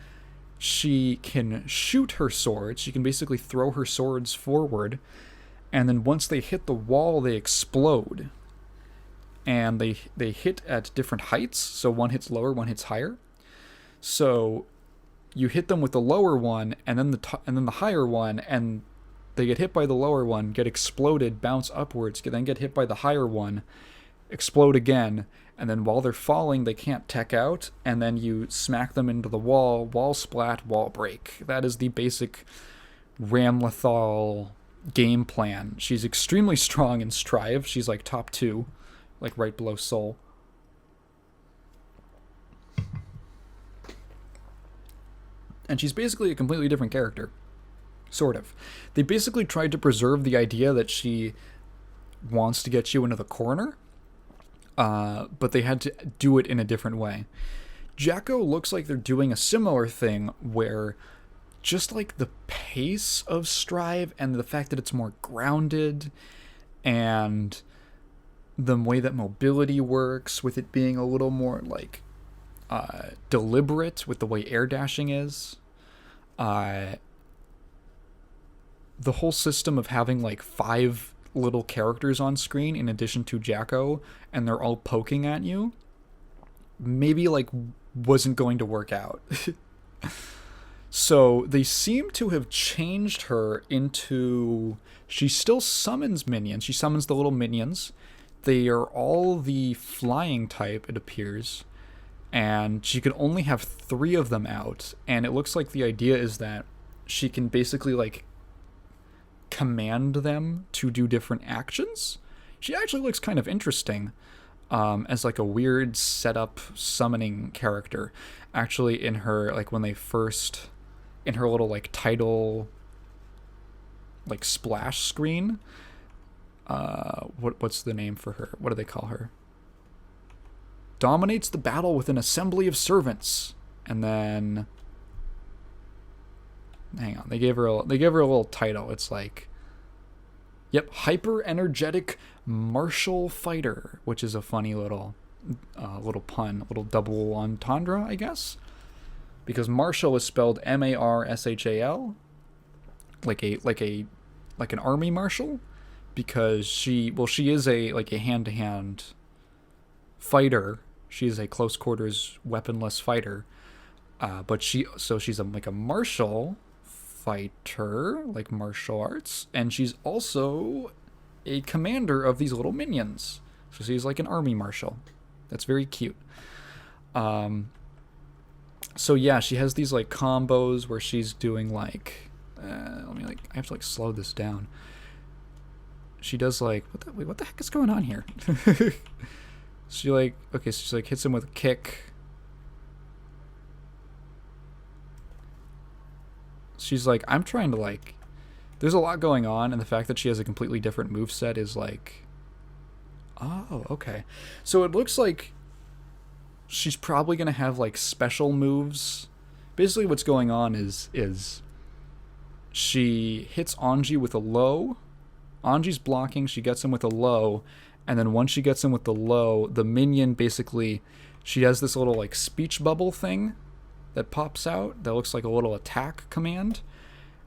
she can shoot her swords. She can basically throw her swords forward, and then once they hit the wall, they explode. And they hit at different heights, so one hits lower, one hits higher. So you hit them with the lower one, and then the higher one, and they get hit by the lower one, get exploded, bounce upwards, then get hit by the higher one, explode again, and then while they're falling, they can't tech out, and then you smack them into the wall splat, wall break. That is the basic Ramlethal game plan. She's extremely strong in Strive. She's like top 2, like right below Soul. And she's basically a completely different character. Sort of. They basically tried to preserve the idea that she wants to get you into the corner, but they had to do it in a different way. Jacko looks like they're doing a similar thing, where just like the pace of Strive and the fact that it's more grounded, and the way that mobility works, with it being a little more like deliberate with the way air dashing is. The whole system of having like 5 little characters on screen in addition to Jacko, and they're all poking at you, maybe like wasn't going to work out. So they seem to have changed her into, she still summons minions. She summons the little minions. They are all the flying type, it appears. And she can only have 3 of them out. And it looks like the idea is that she can basically like command them to do different actions. She actually looks kind of interesting as like a weird setup summoning character. Actually, in her, like when they first, in her little like title like splash screen, what's the name for her? What do they call her? Dominates the battle with an assembly of servants. And then, hang on, they gave her a little title. It's like, yep, hyper energetic martial fighter, which is a funny little pun, a little double entendre, I guess, because martial is spelled M-A-R-S-H-A-L, like an army marshal, because she is a hand-to-hand fighter. She is a close quarters weaponless fighter, but she's like a martial fighter, like martial arts, and she's also a commander of these little minions. So she's like an army marshal. That's very cute. So yeah, she has these like combos where she's doing like, I have to like slow this down. She does like, what the heck is going on here? She like, okay, so she like hits him with a kick. She's like, I'm trying to like, there's a lot going on, and the fact that she has a completely different moveset is like, oh, okay. So it looks like she's probably going to have like special moves. Basically what's going on is she hits Anji with a low. Anji's blocking, she gets him with a low, and then once she gets him with the low, the minion basically, she has this little like speech bubble thing that pops out that looks like a little attack command,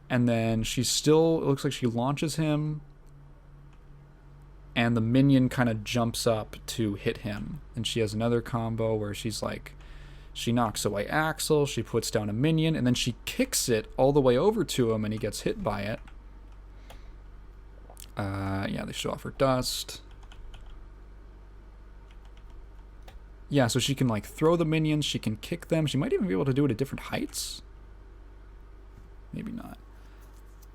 and then it looks like she launches him, and the minion kind of jumps up to hit him. And she has another combo where she's like, she knocks away Axel, she puts down a minion, and then she kicks it all the way over to him, and he gets hit by it. Yeah, they show off her dust. Yeah, so she can like throw the minions, she can kick them. She might even be able to do it at different heights. Maybe not.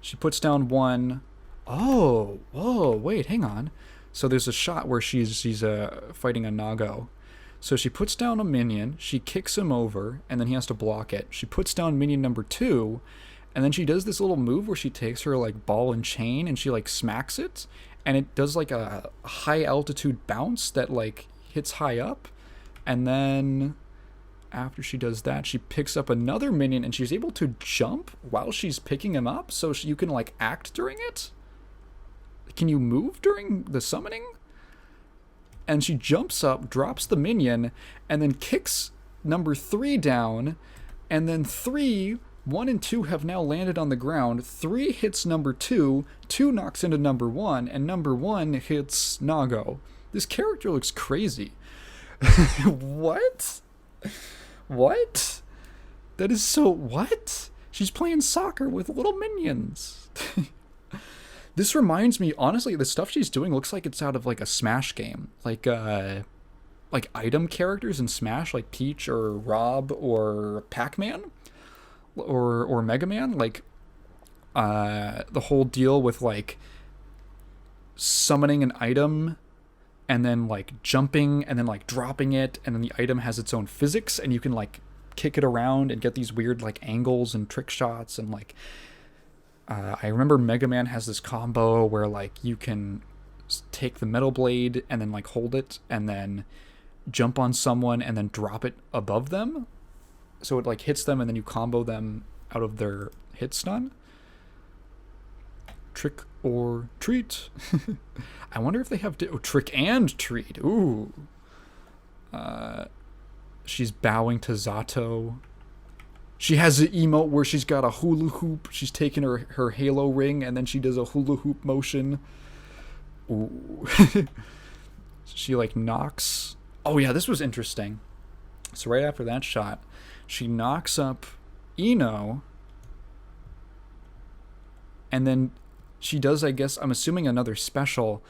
She puts down one. Oh, whoa, wait, hang on. So there's a shot where she's fighting a Nago. So she puts down a minion, she kicks him over, and then he has to block it. She puts down minion number 2, and then she does this little move where she takes her like ball and chain and she like smacks it, and it does like a high altitude bounce that like hits high up. And then after she does that, she picks up another minion and she's able to jump while she's picking him up, so you can like act during it. Can you move during the summoning? And she jumps up, drops the minion, and then kicks number 3 down, and then 1 and 2 have now landed on the ground. 3 hits number 2, 2 knocks into number 1, and number 1 hits Nago. This character looks crazy. What? What? That is so... What? She's playing soccer with little minions. This reminds me, honestly, the stuff she's doing looks like it's out of like a Smash game. Like item characters in Smash, like Peach or Rob or Pac-Man or Mega Man. Like the whole deal with like summoning an item and then like jumping and then like dropping it, and then the item has its own physics and you can like kick it around and get these weird like angles and trick shots. And like I remember Mega Man has this combo where like you can take the metal blade and then like hold it and then jump on someone and then drop it above them, so it like hits them and then you combo them out of their hit stun. Trick or treat. I wonder if they have trick and treat. Ooh. She's bowing to Zato. She has an emote where she's got a hula hoop. She's taking her halo ring and then she does a hula hoop motion. Ooh. She like knocks. Oh yeah, this was interesting. So right after that shot, she knocks up Ino. And then she does, I guess, I'm assuming another special.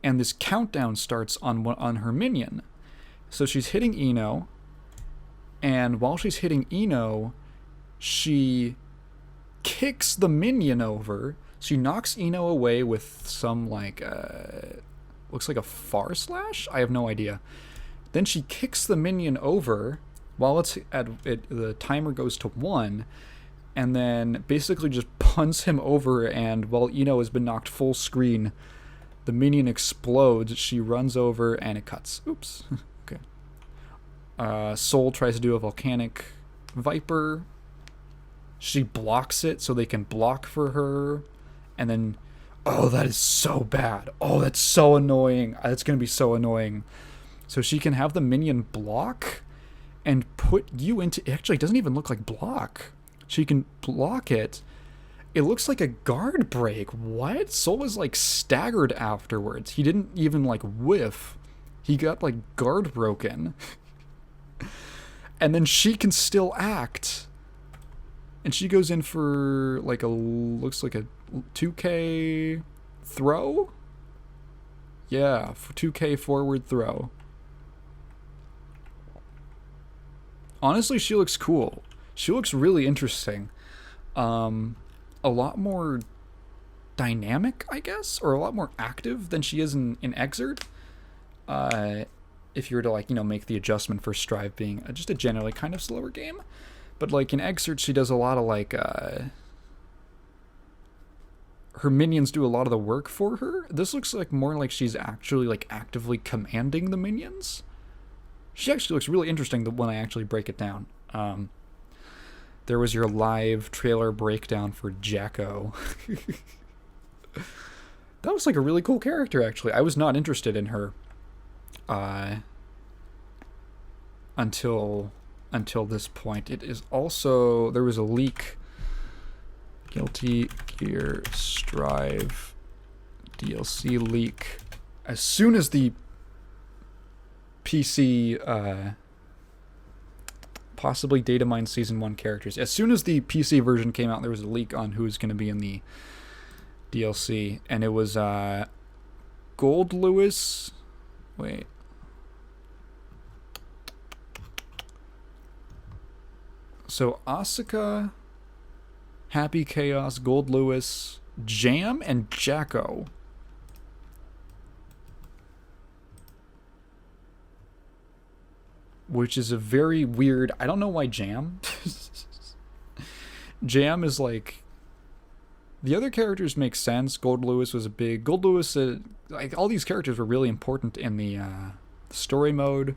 And this countdown starts on her minion. So she's hitting Ino. And while she's hitting Ino, she kicks the minion over. She knocks Ino away with some like looks like a far slash. I have no idea. Then she kicks the minion over while it's at it. The timer goes to 1, and then basically just punts him over. And while Ino has been knocked full screen, the minion explodes. She runs over and it cuts. Oops. Okay. Soul tries to do a volcanic viper. She blocks it so they can block for her. And then, oh, that is so bad. Oh, that's so annoying. That's going to be so annoying. So she can have the minion block and put you into... Actually, it doesn't even look like block. She can block it. It looks like a guard break. What? Soul is like staggered afterwards. He didn't even like whiff. He got like guard broken. And then she can still act. And she goes in for like looks like a 2K throw? Yeah, for 2K forward throw. Honestly, she looks cool. She looks really interesting. A lot more dynamic, I guess, or a lot more active than she is in Exerd. If you were to like, make the adjustment for Strive being just a generally kind of slower game. But like in Exert, she does a lot of like her minions do a lot of the work for her. This looks like more like she's actually like actively commanding the minions. She actually looks really interesting when I actually break it down. There was your live trailer breakdown for Jacko. That was like a really cool character, actually. I was not interested in her until this point. It is also, there was a leak. Guilty Gear Strive DLC leak as soon as the PC, possibly Datamine Season 1 characters, as soon as the PC version came out, there was a leak on who's going to be in the DLC, and it was Gold Lewis. Wait. So Asuka, Happy Chaos, Gold Lewis, Jam, and Jacko. Which is a very weird... I don't know why Jam. Jam is like... The other characters make sense. Gold Lewis was a big... Gold Lewis... like, all these characters were really important in the story mode.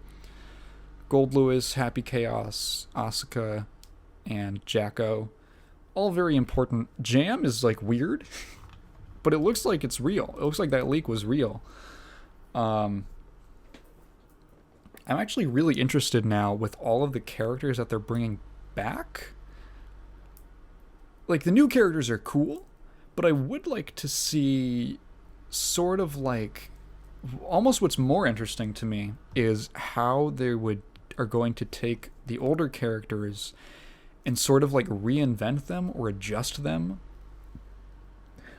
Gold Lewis, Happy Chaos, Asuka, and Jacko. All very important. Jam is, like, weird. But it looks like it's real. It looks like that leak was real. I'm actually really interested now with all of the characters that they're bringing back. Like, the new characters are cool, but I would like to see sort of like... Almost what's more interesting to me is how they are going to take the older characters and sort of like reinvent them or adjust them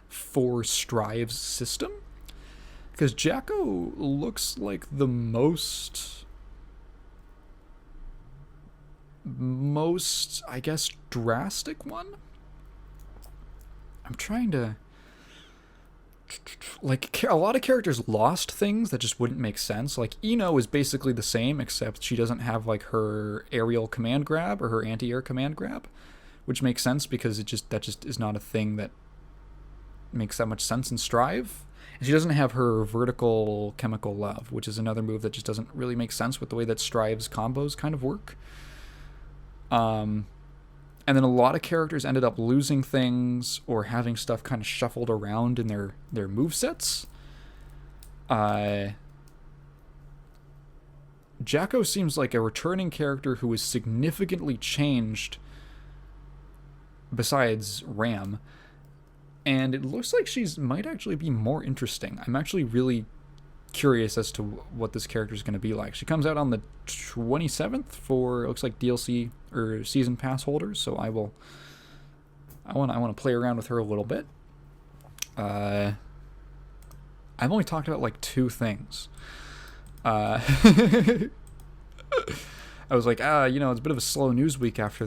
for Strive's system. Because Jacko looks like the most, I guess, drastic one. I'm trying to... Like, a lot of characters lost things that just wouldn't make sense. Like, Ino is basically the same, except she doesn't have, like, her aerial command grab or her anti-air command grab, which makes sense because that just is not a thing that makes that much sense in Strive. And she doesn't have her vertical chemical love, which is another move that just doesn't really make sense with the way that Strive's combos kind of work. And then a lot of characters ended up losing things or having stuff kind of shuffled around in their movesets. Jacko seems like a returning character who is significantly changed besides Ram. And it looks like might actually be more interesting. I'm actually really curious as to what this character is going to be like. She comes out on the 27th for, it looks like, DLC or season pass holders, so I want to play around with her a little bit. I've only talked about like 2 things. I was like, it's a bit of a slow news week after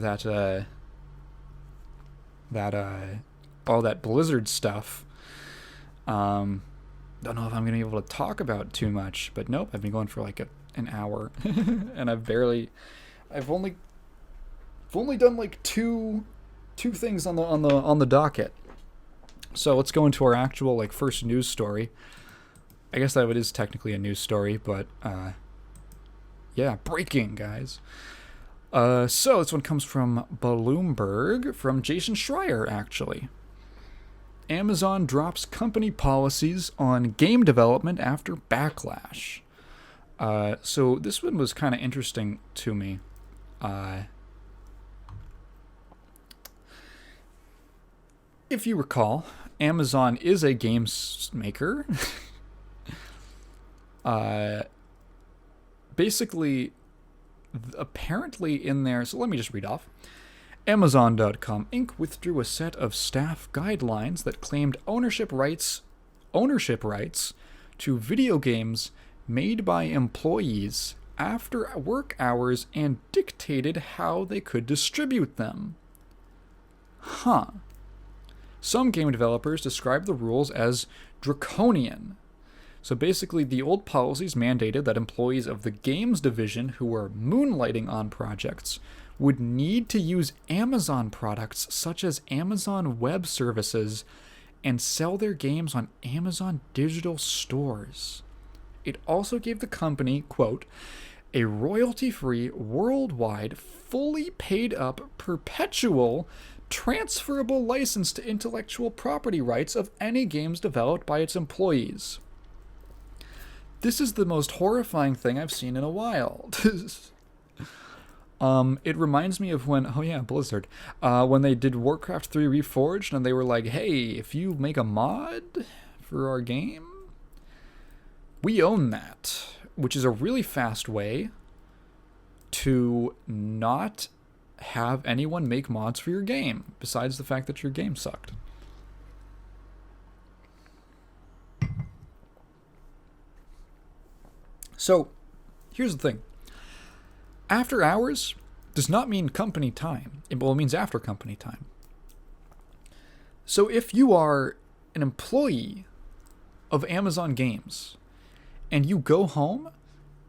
all that Blizzard stuff. Don't know if I'm going to be able to talk about too much, but nope, I've been going for like an hour, and I've only done like two things on the docket. So let's go into our actual like first news story. I guess that is technically a news story, but yeah, breaking, guys. So this one comes from Bloomberg, from Jason Schreier, actually. Amazon drops company policies on game development after backlash. So this one was kind of interesting to me. If you recall, Amazon is a games maker. Basically, apparently in there... So let me just read off. Amazon.com Inc. withdrew a set of staff guidelines that claimed ownership rights to video games made by employees after work hours and dictated how they could distribute them. Some game developers describe the rules as draconian. So basically, the old policies mandated that employees of the games division who were moonlighting on projects would need to use Amazon products such as Amazon Web Services and sell their games on Amazon digital stores. It also gave the company, quote, a royalty-free, worldwide, fully paid-up, perpetual, transferable license to intellectual property rights of any games developed by its employees. This is the most horrifying thing I've seen in a while. It reminds me of when, Blizzard, when they did Warcraft 3 Reforged, and they were like, hey, if you make a mod for our game, We own that, which is a really fast way to not have anyone make mods for your game, besides the fact that your game sucked. So, here's the thing. After hours does not mean company time. It means after company time. So if you are an employee of Amazon Games and you go home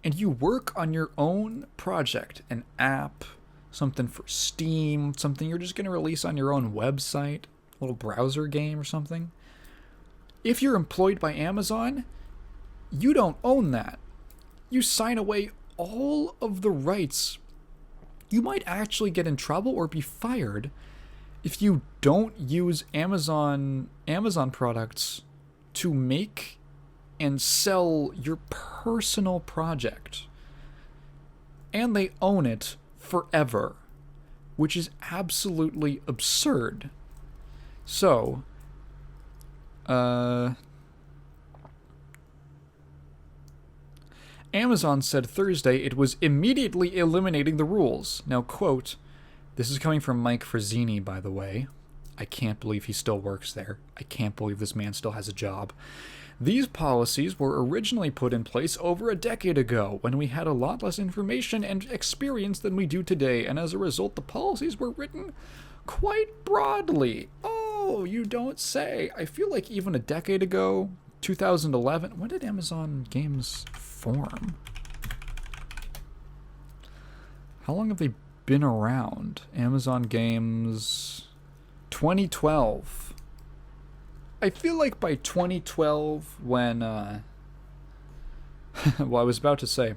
and you work on your own project, an app, something for Steam, something you're just going to release on your own website, a little browser game or something, if you're employed by Amazon, you don't own that. You sign away all of the rights. You might actually get in trouble or be fired if you don't use Amazon products to make and sell your personal project. And they own it forever, which is absolutely absurd. So, Amazon said Thursday it was immediately eliminating the rules. Now, quote, this is coming from Mike Frazzini, by the way. I can't believe he still works there. I can't believe this man still has a job. These policies were originally put in place over a decade ago, when we had a lot less information and experience than we do today, and as a result, the policies were written quite broadly. Oh, you don't say. I feel like even a decade ago, 2011, when did Amazon Games form? How long have they been around? Amazon Games 2012. I feel like by 2012 when well, I was about to say,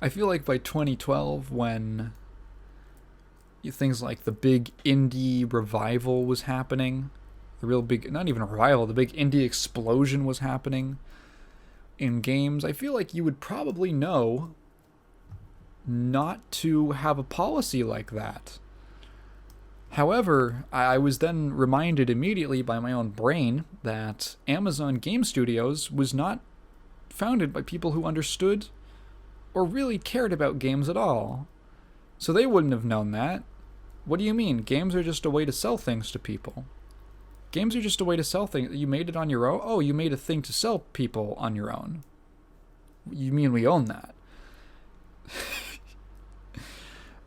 I feel like by 2012 when things like the big indie revival was happening, the real big, not even a revival, the big indie explosion was happening in games, I feel like you would probably know not to have a policy like that. However, I was then reminded immediately by my own brain that Amazon Game Studios was not founded by people who understood or really cared about games at all. So they wouldn't have known that. What do you mean? Games are just a way to sell things to people. Games are just a way to sell things. You made it on your own? Oh, you made a thing to sell people on your own. You mean we own that?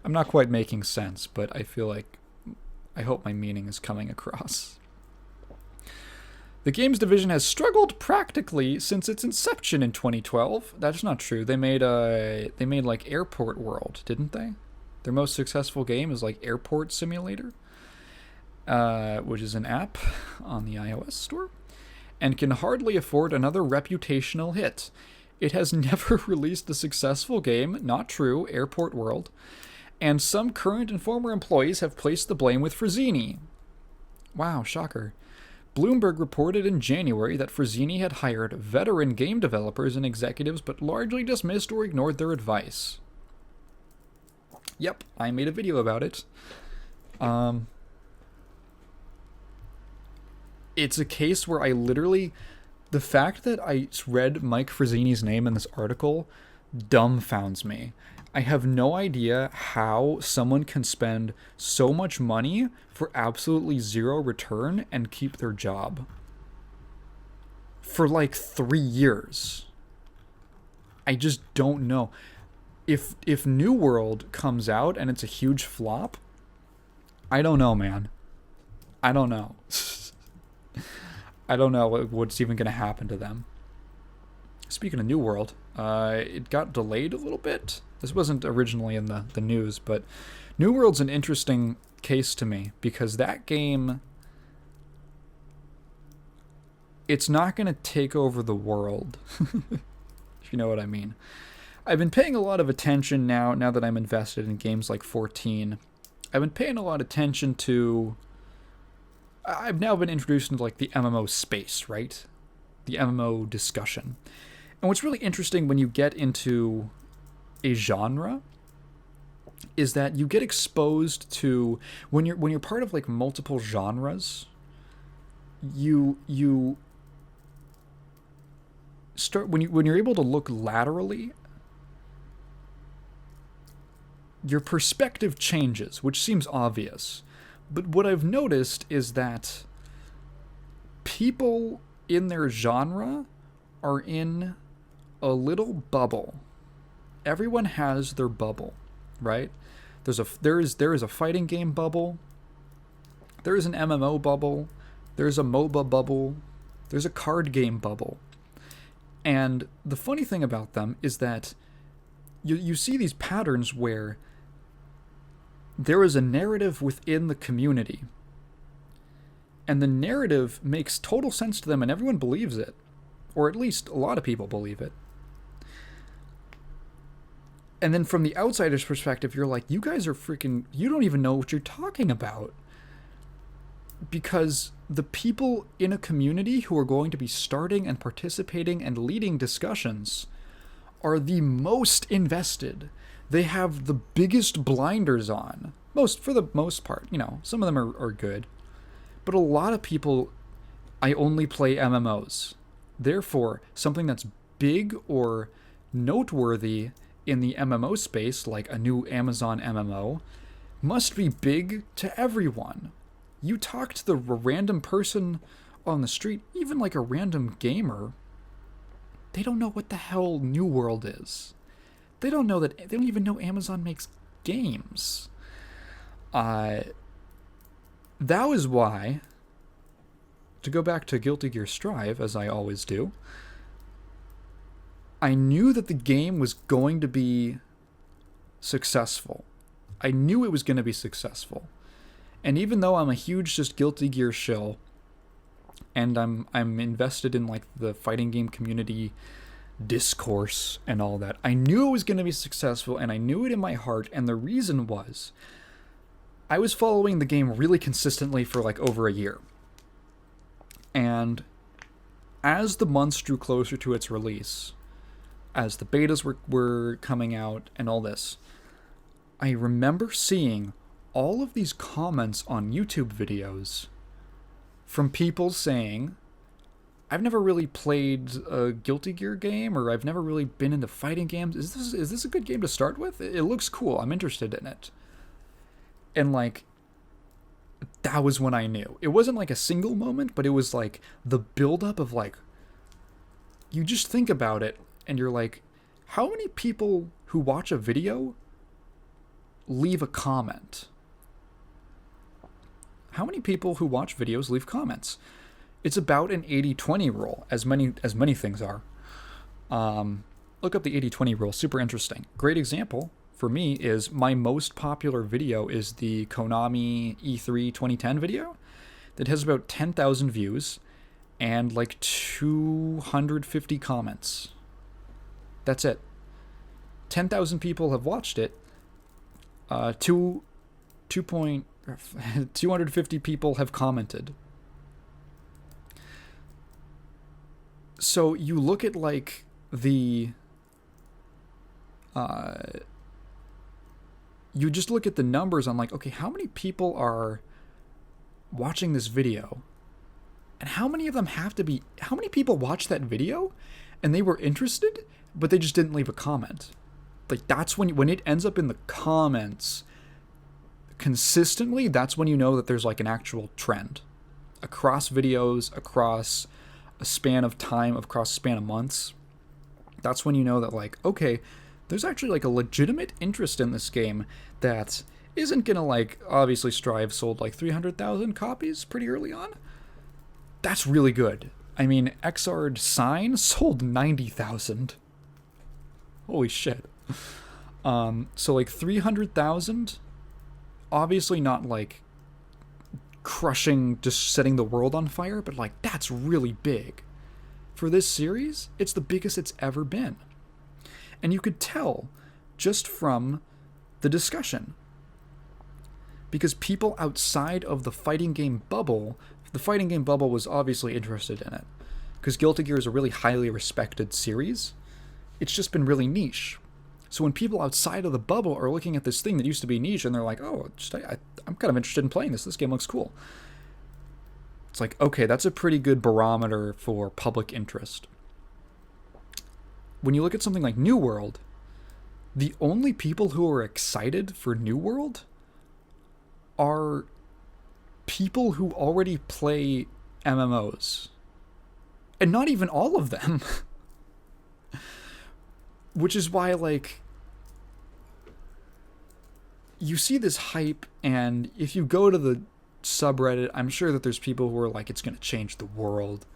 I'm not quite making sense, but I hope my meaning is coming across. The games division has struggled practically since its inception in 2012. That's not true. They made like Airport World, didn't they? Their most successful game is like Airport Simulator, which is an app on the iOS store, and can hardly afford another reputational hit. It has never released a successful game, not true, Airport World, and some current and former employees have placed the blame with Frazzini. Wow, shocker. Bloomberg reported in January that Frazzini had hired veteran game developers and executives but largely dismissed or ignored their advice. Yep, I made a video about it. It's a case where I literally... The fact that I read Mike Frazzini's name in this article dumbfounds me. I have no idea how someone can spend so much money for absolutely zero return and keep their job for like 3 years. I just don't know. If New World comes out and it's a huge flop, I don't know, man. I don't know. I don't know what's even going to happen to them. Speaking of New World, it got delayed a little bit. This wasn't originally in the news, but New World's an interesting case to me because that game, it's not going to take over the world, if you know what I mean. I've been paying a lot of attention now that I'm invested in games like 14. I've been paying a lot of attention to... I've now been introduced into like the MMO space, right? The MMO discussion. And what's really interesting when you get into a genre is that you get exposed to when you're part of like multiple genres, you when you're able to look laterally, your perspective changes, which seems obvious. But what I've noticed is that people in their genre are in a little bubble. Everyone has their bubble, right? There is a fighting game bubble. There is an MMO bubble. There's a MOBA bubble. There's a card game bubble. And the funny thing about them is that you see these patterns where there is a narrative within the community, and the narrative makes total sense to them and everyone believes it, or at least a lot of people believe it. And then from the outsider's perspective, you're like, you guys are freaking, you don't even know what you're talking about. Because the people in a community who are going to be starting and participating and leading discussions are the most invested. They have the biggest blinders on. For the most part. Some of them are good. But a lot of people, I only play MMOs. Therefore, something that's big or noteworthy in the MMO space, like a new Amazon MMO, must be big to everyone. You talk to the random person on the street, even like a random gamer, they don't know what the hell New World is. They don't even know Amazon makes games. That was why, to go back to Guilty Gear Strive, as I always do, I knew that the game was going to be successful. I knew it was going to be successful. And even though I'm a huge just Guilty Gear shill, and I'm invested in like the fighting game community discourse and all that, I knew it was going to be successful, and I knew it in my heart, and the reason was I was following the game really consistently for like over a year. And as the months drew closer to its release, as the betas were coming out and all this, I remember seeing all of these comments on YouTube videos from people saying, I've never really played a Guilty Gear game, or I've never really been into fighting games. Is this a good game to start with? It looks cool. I'm interested in it. And like, that was when I knew. It wasn't like a single moment, but it was like the buildup of like, you just think about it and you're like, how many people who watch a video leave a comment? How many people who watch videos leave comments? It's about an 80-20 rule, as many things are. Look up the 80-20 rule, super interesting. Great example for me is my most popular video is the Konami E3 2010 video that has about 10,000 views and like 250 comments. That's it. 10,000 people have watched it. 250 people have commented. So you look at like the you just look at the numbers on like, okay, how many people are watching this video? And how many people watched that video and they were interested, but they just didn't leave a comment? Like, that's when it ends up in the comments consistently, that's when you know that there's like an actual trend across videos, across a span of time, across a span of months. That's when you know that like, okay, there's actually like a legitimate interest in this game that isn't gonna like, obviously Strive sold like 300,000 copies pretty early on. That's really good. I mean, Xrd Sign sold 90,000. Holy shit. So like 300,000, obviously not like crushing, just setting the world on fire, but like that's really big. For this series, it's the biggest it's ever been. And you could tell just from the discussion. Because people outside of the fighting game bubble was obviously interested in it. Because Guilty Gear is a really highly respected series. It's just been really niche. So when people outside of the bubble are looking at this thing that used to be niche and they're like, oh, I'm kind of interested in playing this. This game looks cool. It's like, okay, that's a pretty good barometer for public interest. when you look at something like New World, the only people who are excited for New World are people who already play MMOs. And not even all of them. Which is why, like, you see this hype, and if you go to the subreddit, I'm sure that there's people who are like, it's going to change the world.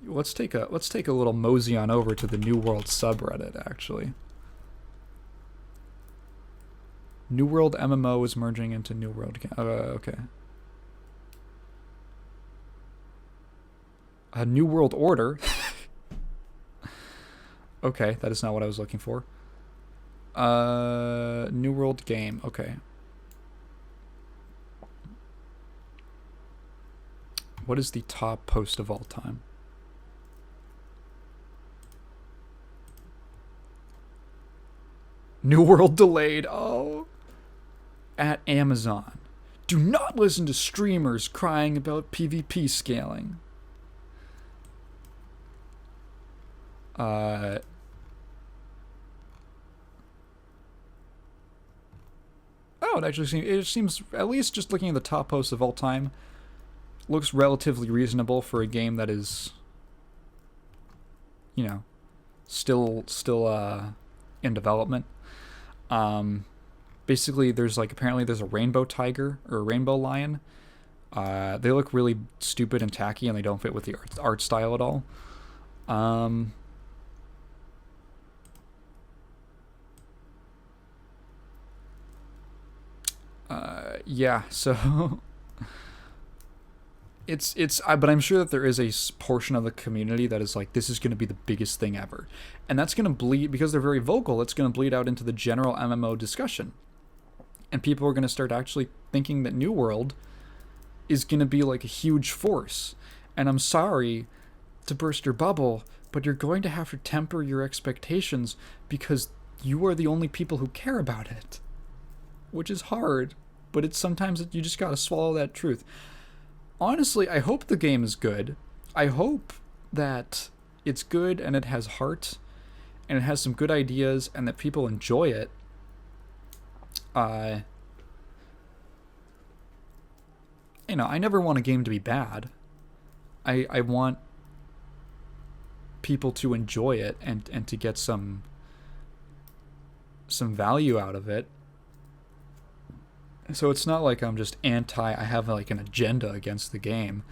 Let's take a little mosey on over to the New World subreddit, actually. New World MMO is merging into New World. Okay. A New World Order. Okay, that is not what I was looking for. New World game. Okay. What is the top post of all time? New World delayed. Oh. At Amazon. Do not listen to streamers crying about PvP scaling. Oh, it seems, at least just looking at the top posts of all time, looks relatively reasonable for a game that is, you know, still in development. Basically, apparently there's a rainbow tiger or a rainbow lion. They look really stupid and tacky, and they don't fit with the art style at all. Yeah, so but I'm sure that there is a portion of the community that is like, this is going to be the biggest thing ever, and that's going to bleed, because they're very vocal, it's going to bleed out into the general MMO discussion, and people are going to start actually thinking that New World is going to be like a huge force. And I'm sorry to burst your bubble, but you're going to have to temper your expectations, because you are the only people who care about it, which is hard, but it's sometimes you just gotta swallow that truth. Honestly, I hope the game is good. I hope that it's good and it has heart and it has some good ideas and that people enjoy it. I never want a game to be bad. I want people to enjoy it and to get some value out of it. So it's not like I'm just I have like an agenda against the game.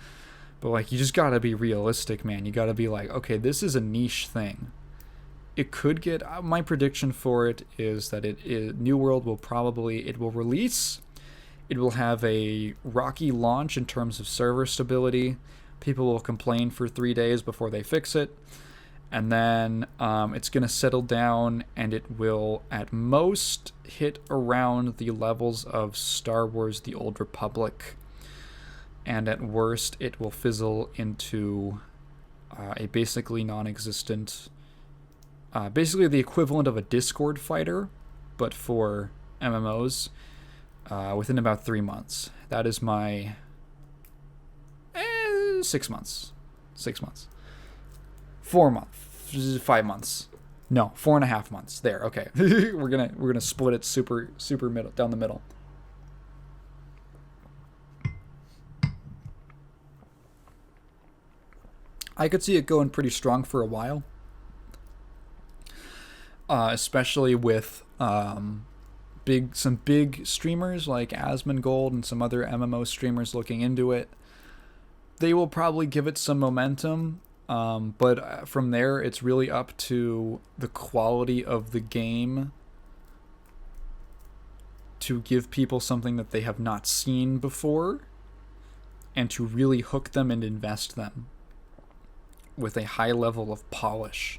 But like, you just gotta be realistic, man. You gotta be like, okay, this is a niche thing. It could get, my prediction for it is that New World will release. It will have a rocky launch in terms of server stability. People will complain for 3 days before they fix it. And then it's going to settle down, and it will at most hit around the levels of Star Wars The Old Republic. And at worst, it will fizzle into a basically non-existent, basically the equivalent of a Discord fighter, but for MMOs, within about 3 months. That is my 6 months. 6 months. 4 months. 5 months. No, 4.5 months. There, okay. we're gonna split it super middle, down the middle. I could see it going pretty strong for a while. Especially with some big streamers like Asmongold and some other MMO streamers looking into it. They will probably give it some momentum. But from there, it's really up to the quality of the game to give people something that they have not seen before, and to really hook them and invest them with a high level of polish.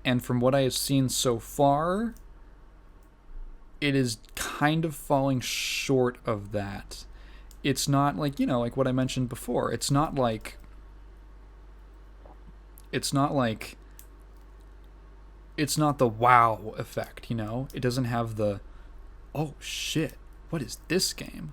And from what I have seen so far, it is kind of falling short of that. It's not like, like what I mentioned before. It's not the wow effect, It doesn't have the, oh shit, what is this game?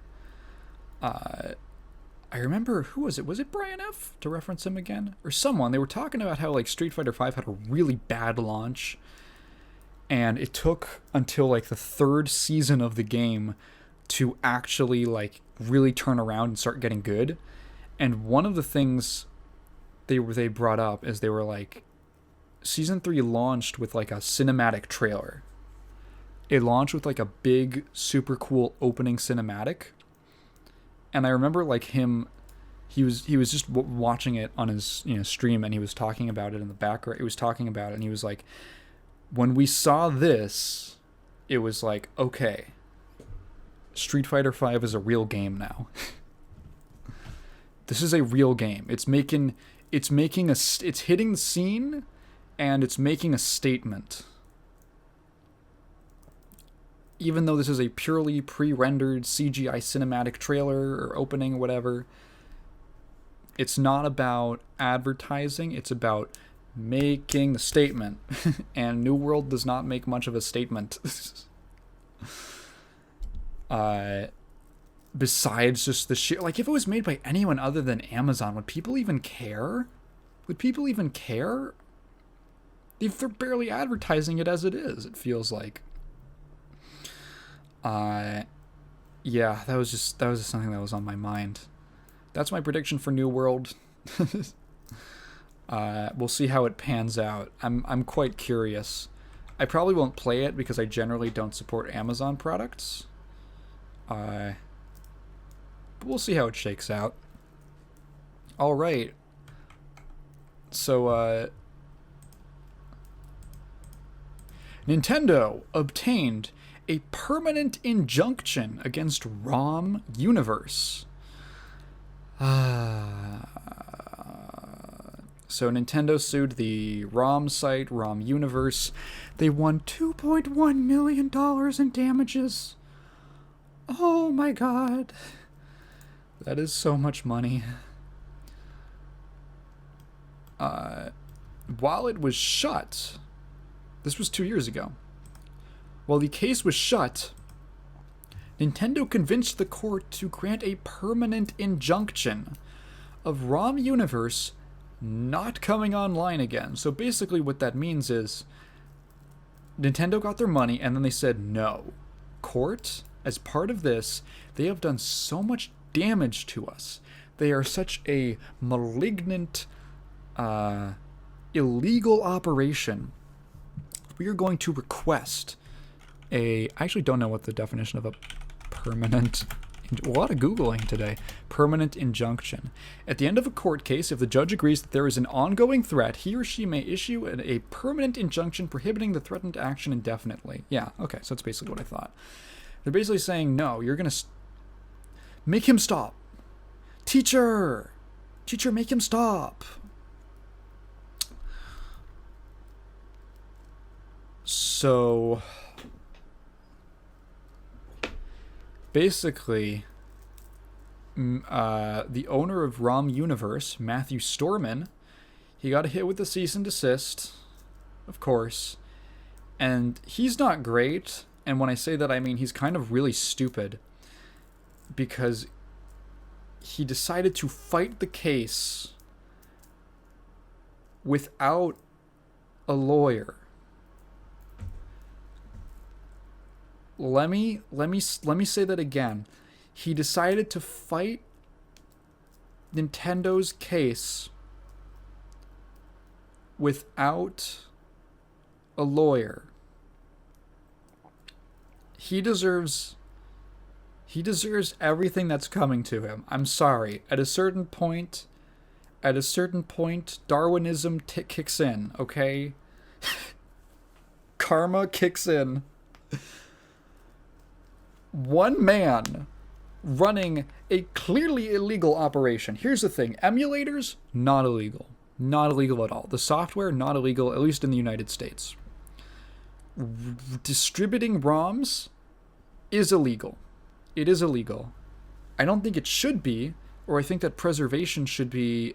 I remember, who was it? Was it Brian F., to reference him again? Or someone. They were talking about how, like, Street Fighter V had a really bad launch, and it took until, like, the third season of the game to actually, like, really turn around and start getting good. And one of the things they brought up is they were like, Season 3 launched with, like, a cinematic trailer. It launched with, like, a big, super cool opening cinematic. And I remember, like, he was just watching it on his, stream, and he was talking about it in the background. He was talking about it, and he was like, when we saw this, it was like, okay, Street Fighter V is a real game now. This is a real game. It's hitting the scene, and it's making a statement. Even though this is a purely pre-rendered CGI cinematic trailer or opening or whatever, it's not about advertising, it's about making the statement. And New World does not make much of a statement. Besides just the sheer... Like, if it was made by anyone other than Amazon, would people even care? They're barely advertising it as it is, it feels like. Yeah, that was just something that was on my mind. That's my prediction for New World. We'll see how it pans out. I'm quite curious. I probably won't play it because I generally don't support Amazon products. But we'll see how it shakes out. All right. So, Nintendo obtained a permanent injunction against RomUniverse. So Nintendo sued the ROM site, RomUniverse. They won $2.1 million in damages. Oh my god. That is so much money. While it was shut, this was 2 years ago. While the case was shut, Nintendo convinced the court to grant a permanent injunction of RomUniverse not coming online again. So basically what that means is Nintendo got their money and then they said, no, court, as part of this, they have done so much damage to us. They are such a malignant, illegal operation. We are going to request I actually don't know what the definition of a permanent... A lot of Googling today. Permanent injunction. At the end of a court case, if the judge agrees that there is an ongoing threat, he or she may issue a permanent injunction prohibiting the threatened action indefinitely. Yeah, okay, so that's basically what I thought. They're basically saying, no, you're going to... Make him stop. Teacher, make him stop. So... Basically, the owner of RomUniverse, Matthew Storman, he got hit with a cease and desist, of course, and he's not great, and when I say that I mean he's kind of really stupid, because he decided to fight the case without a lawyer. Let me say that again. He decided to fight Nintendo's case without a lawyer. He deserves everything that's coming to him. I'm sorry. At a certain point, Darwinism kicks in, okay? Karma kicks in. One man running a clearly illegal operation. Here's the thing. Emulators, not illegal. Not illegal at all. The software, not illegal, at least in the United States. Distributing ROMs is illegal. It is illegal. I don't think it should be, or I think that preservation should be...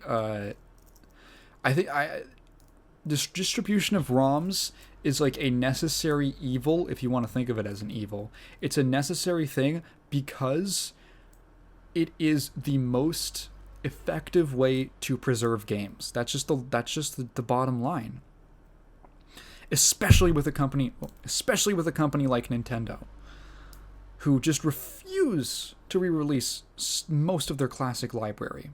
This distribution of ROMs is like a necessary evil, if you want to think of it as an evil. It's a necessary thing because it is the most effective way to preserve games. That's just the bottom line. Especially with a company like Nintendo, who just refuse to re-release most of their classic library.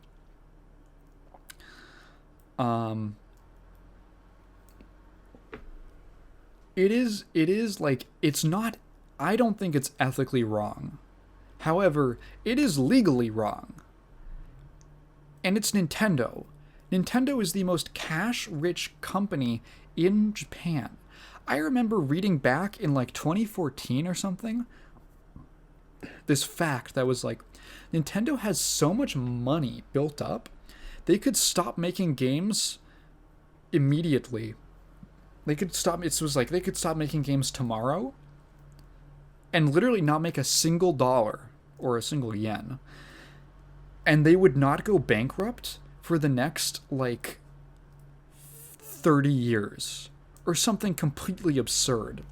It is like, it's not, I don't think it's ethically wrong. However, it is legally wrong. And it's Nintendo. Nintendo is the most cash-rich company in Japan. I remember reading back in like 2014 or something, this fact that was like, Nintendo has so much money built up, they could stop making games immediately. They could stop making games tomorrow and literally not make a single dollar or a single yen. And they would not go bankrupt for the next, like, 30 years. Or something completely absurd.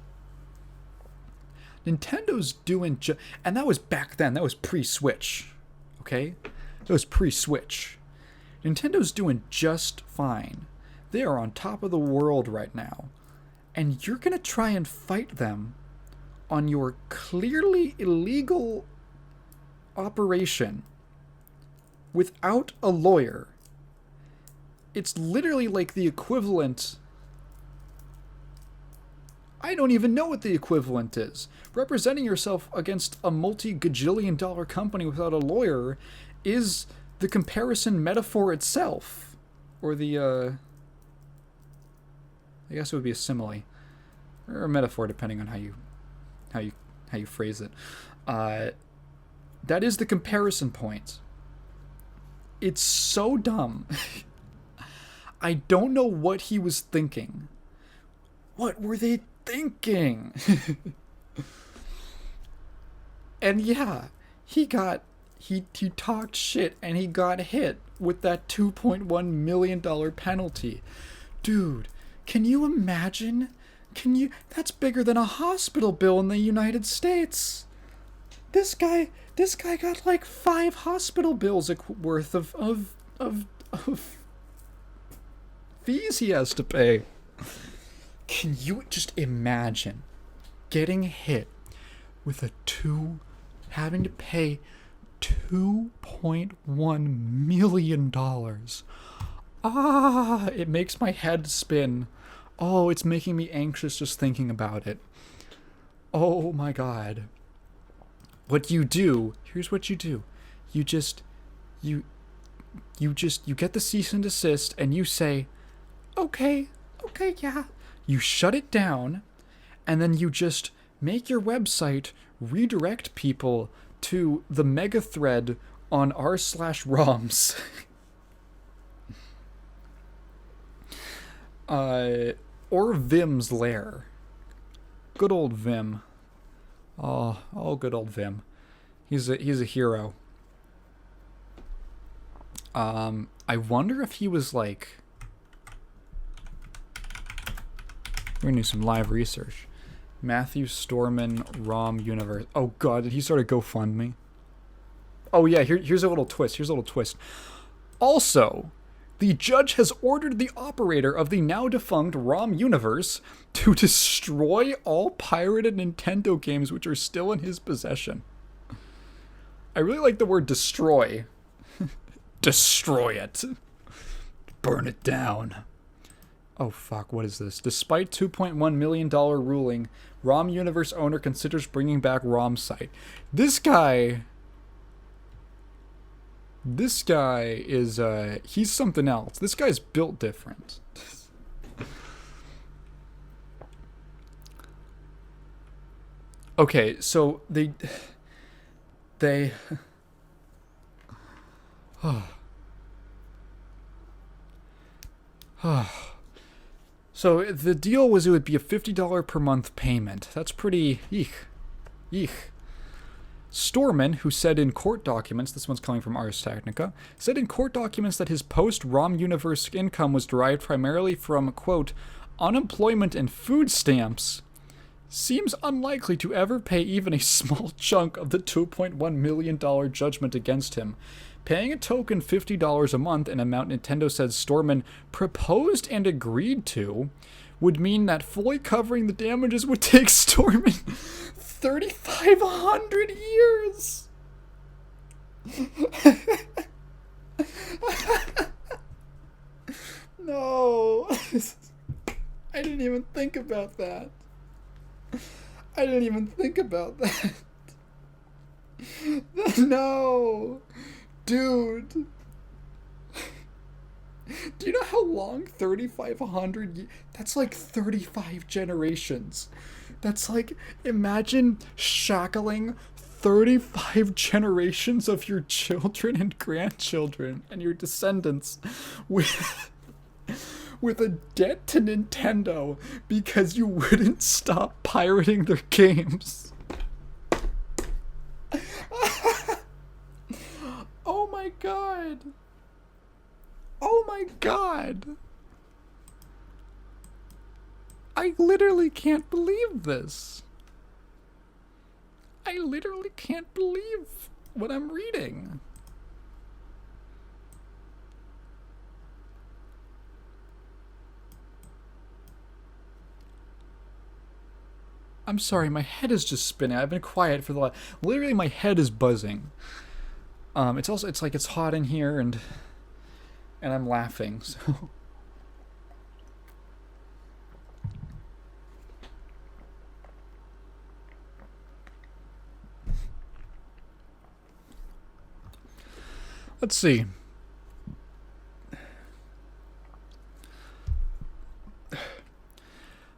Nintendo's doing... and that was back then. That was pre-Switch. Okay? That was pre-Switch. Nintendo's doing just fine. They are on top of the world right now. And you're going to try and fight them on your clearly illegal operation without a lawyer. It's literally like the equivalent... I don't even know what the equivalent is. Representing yourself against a multi-gajillion-dollar company without a lawyer is the comparison metaphor itself. Or the, I guess it would be a simile. Or a metaphor, depending on how you phrase it. That is the comparison point. It's so dumb. I don't know what he was thinking. What were they thinking? And yeah, he talked shit and he got hit with that $2.1 million penalty. Dude, can you imagine? That's bigger than a hospital bill in the United States. This guy got like 5 hospital bills worth of fees he has to pay. Can you just imagine getting hit with having to pay $2.1 million? It makes my head spin. Oh, it's making me anxious just thinking about it. Oh my god. What you do, here's what you do. You get the cease and desist and you say, okay, yeah. You shut it down, and then you just make your website redirect people to the mega thread on r/roms. Or Vim's lair. Good old Vim. Oh, good old Vim. He's a hero. I wonder if he was like... We're gonna do some live research. Matthew Storman, RomUniverse. Oh god, did he start a GoFundMe? Oh yeah, here's a little twist. Also, the judge has ordered the operator of the now defunct RomUniverse to destroy all pirated Nintendo games which are still in his possession. I really like the word destroy. Destroy it. Burn it down. Oh fuck, what is this? Despite $2.1 million ruling, RomUniverse owner considers bringing back ROM site. This guy is, he's something else. This guy's built different. Okay, so they So the deal was it would be a $50 per month payment. That's pretty... Eek. Storman, who said in court documents, this one's coming from Ars Technica, said in court documents that his post-RomUniverse income was derived primarily from, quote, unemployment and food stamps, seems unlikely to ever pay even a small chunk of the $2.1 million judgment against him. Paying a token $50 a month, an amount Nintendo says Storman proposed and agreed to, would mean that fully covering the damages would take Storman 3,500 years. No. I didn't even think about that. No. Dude. Do you know how long 3,500 that's like 35 generations. That's like, imagine shackling 35 generations of your children and grandchildren and your descendants with a debt to Nintendo because you wouldn't stop pirating their games. Oh my god. Oh my god. I literally can't believe this. I literally can't believe what I'm reading. I'm sorry, my head is just spinning. I've been quiet for the last... Literally, my head is buzzing. It's like it's hot in here, and I'm laughing, so... Let's see.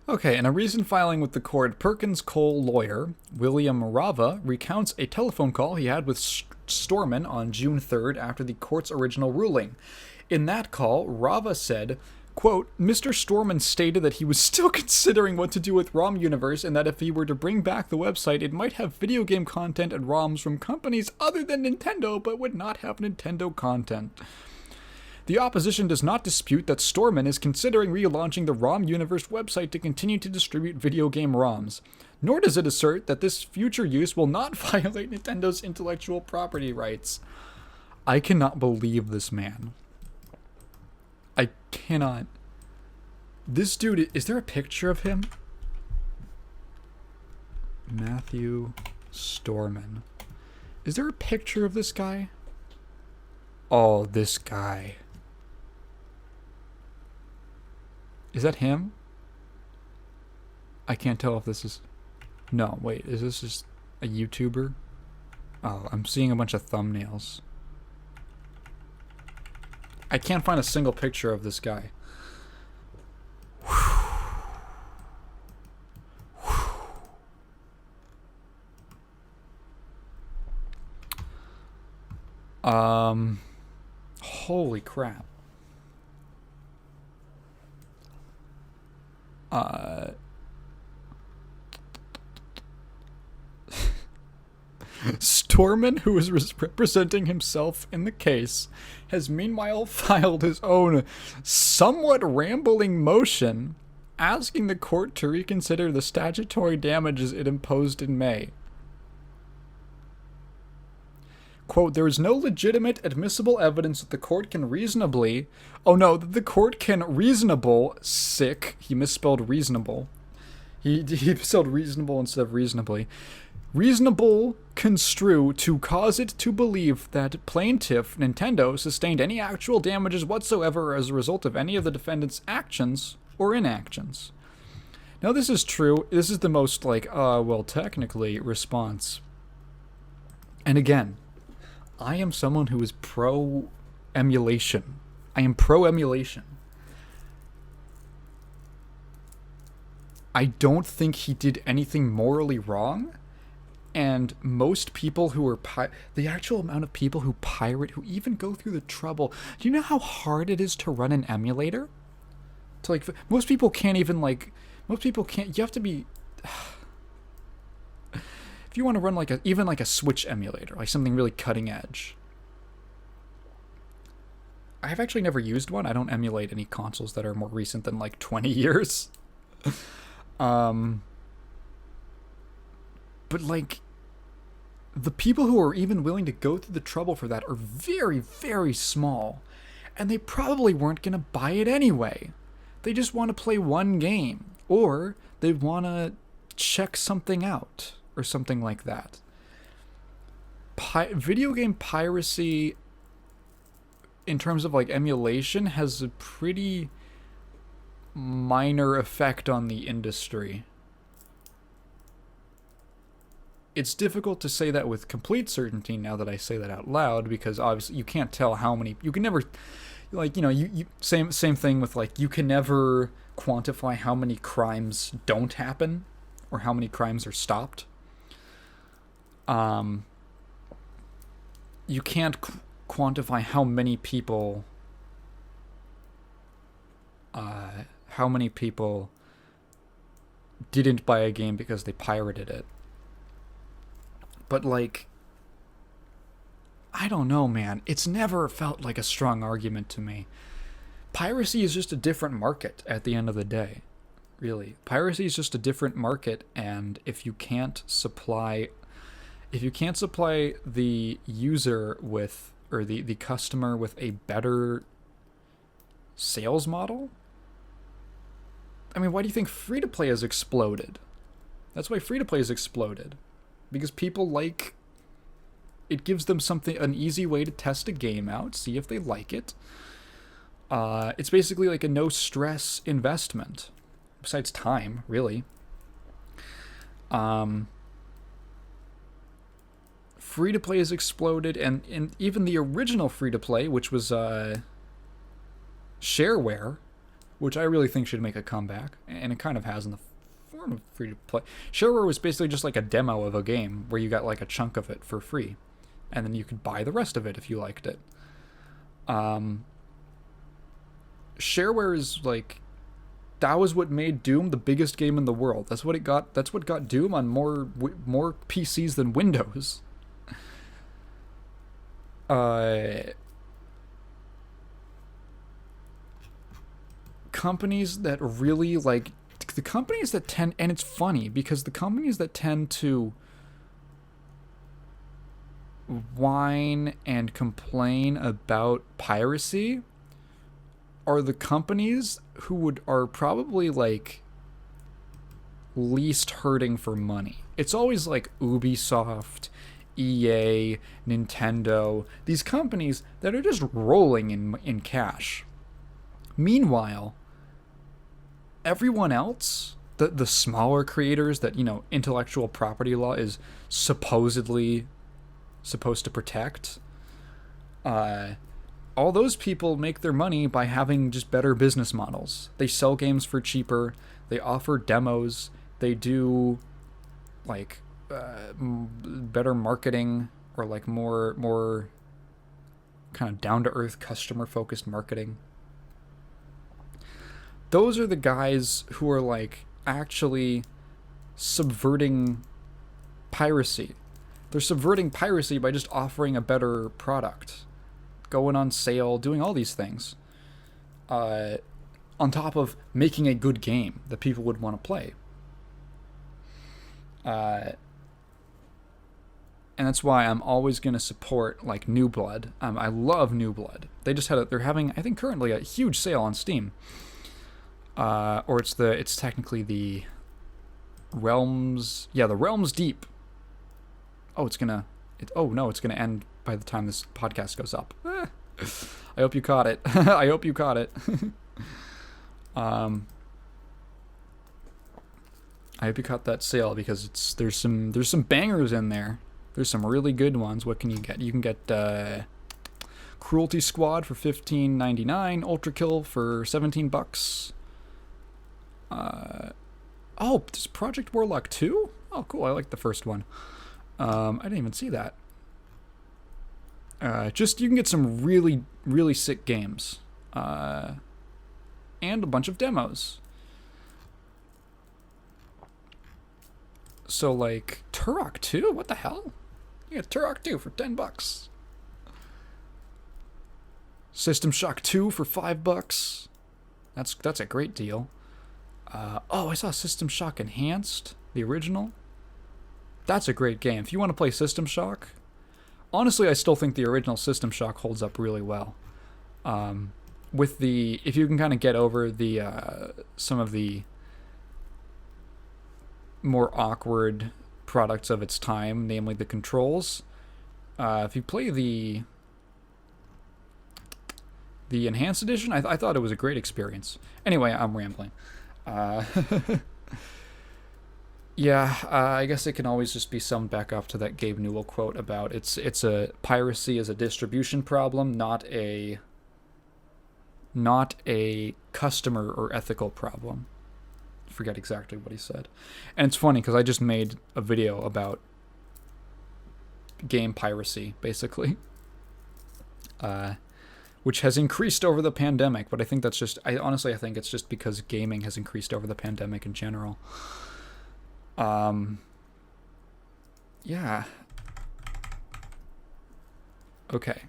Okay, in a recent filing with the court, Perkins Cole lawyer William Rava recounts a telephone call he had with Storman on June 3rd after the court's original ruling. In that call, Rava said, quote, Mr. Storman stated that he was still considering what to do with RomUniverse and that if he were to bring back the website, it might have video game content and ROMs from companies other than Nintendo, but would not have Nintendo content. The opposition does not dispute that Storman is considering relaunching the RomUniverse website to continue to distribute video game ROMs, nor does it assert that this future use will not violate Nintendo's intellectual property rights. I cannot believe this man. I cannot. This dude, is there a picture of him? Matthew Storman. Is there a picture of this guy? Oh, this guy. Is that him? I can't tell if this is... No, wait, is this just a YouTuber? Oh, I'm seeing a bunch of thumbnails. I can't find a single picture of this guy. Holy crap. Storman, who is representing himself in the case, has meanwhile filed his own somewhat rambling motion asking the court to reconsider the statutory damages it imposed in May. Quote, there is no legitimate admissible evidence that the court can reasonably... Oh no, that the court can reasonable... Sick. He misspelled reasonable. He misspelled reasonable instead of reasonably. Reasonable construe to cause it to believe that plaintiff, Nintendo, sustained any actual damages whatsoever as a result of any of the defendant's actions or inactions. Now this is true. This is the most, like, well, technically response. And again... I am someone who is pro-emulation. I am pro-emulation. I don't think he did anything morally wrong, and most people who are... the actual amount of people who pirate, who even go through the trouble... Do you know how hard it is to run an emulator? To, like, most people can't even, like... Most people can't... You have to be... If you want to run like even a Switch emulator, like something really cutting edge. I have actually never used one. I don't emulate any consoles that are more recent than like 20 years. But like, the people who are even willing to go through the trouble for that are very, very small. And they probably weren't going to buy it anyway. They just want to play one game. Or they want to check something out. Or something like that. Video game piracy, in terms of like emulation, has a pretty minor effect on the industry. It's difficult to say that with complete certainty now that I say that out loud, because obviously you can't tell how many. You can never, like, you know, you same thing with like, you can never quantify how many crimes don't happen or how many crimes are stopped. You can't quantify how many people didn't buy a game because they pirated it. But like, I don't know, man. It's never felt like a strong argument to me. Piracy is just a different market at the end of the day. Really. Piracy is just a different market, and if you can't supply the user with, or the customer with, a better sales model, I mean, why do you think free-to-play has exploded? That's why free-to-play has exploded. Because people like... It gives them an easy way to test a game out, see if they like it. It's basically like a no-stress investment. Besides time, really. Free-to-play has exploded, and even the original free-to-play, which was shareware, which I really think should make a comeback, and it kind of has in the form of free-to-play. Shareware was basically just like a demo of a game where you got like a chunk of it for free, and then you could buy the rest of it if you liked it. Shareware is like, that was what made Doom the biggest game in the world. That's what got Doom on more PCs than Windows. Companies that really like, the companies that tend, and it's funny because the companies that tend to whine and complain about piracy are the companies who are probably like least hurting for money. It's always like Ubisoft, EA, Nintendo, these companies that are just rolling in cash. Meanwhile, everyone else, the smaller creators that, you know, intellectual property law is supposedly supposed to protect, all those people make their money by having just better business models. They sell games for cheaper, they offer demos, they do like better marketing, or like more kind of down-to-earth customer-focused marketing. Those are the guys who are like actually subverting piracy. They're subverting piracy by just offering a better product, going on sale, doing all these things, on top of making a good game that people would want to play. And that's why I'm always going to support like New Blood. I love New Blood. They're having, I think currently, a huge sale on Steam. Or it's technically the Realms, the Realms Deep. It's gonna end by the time this podcast goes up. I hope you caught it. I hope you caught it. I hope you caught that sale, because there's some bangers in there. There's some really good ones. What can you get? You can get Cruelty Squad for $15.99, Ultra Kill for $17. There's Project Warlock 2? Oh, cool. I like the first one. I didn't even see that. You can get some really, really sick games. And a bunch of demos. So, like, Turok 2? What the hell? You get Turok 2 for $10. System Shock 2 for $5. That's a great deal. I saw System Shock Enhanced, the original. That's a great game. If you want to play System Shock, honestly, I still think the original System Shock holds up really well. If you can kind of get over the some of the more awkward products of its time, namely the controls. If you play the enhanced edition, I thought it was a great experience. Anyway, I'm rambling. Yeah, I guess it can always just be summed back up to that Gabe Newell quote about it's a piracy is a distribution problem, not a customer or ethical problem. I forget exactly what he said. And it's funny because I just made a video about game piracy, basically, which has increased over the pandemic. But I think that's just, I think it's just because gaming has increased over the pandemic in general. Yeah. Okay.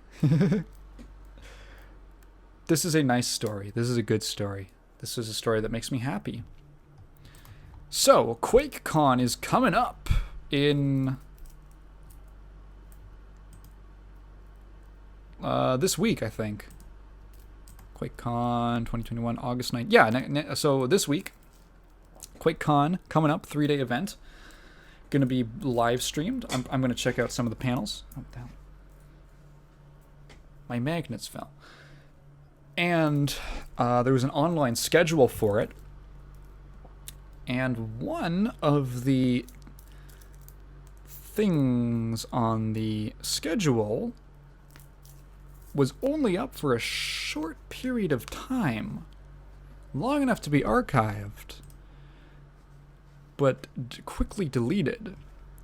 This is a nice story. This is a good story. This is a story that makes me happy. So, QuakeCon is coming up in this week, I think. QuakeCon 2021, August 9th. Yeah, so this week, QuakeCon coming up, 3-day event. Gonna be live streamed. I'm gonna check out some of the panels. Oh, what the hell? My magnets fell. And there was an online schedule for it. And one of the things on the schedule was only up for a short period of time, long enough to be archived, but quickly deleted.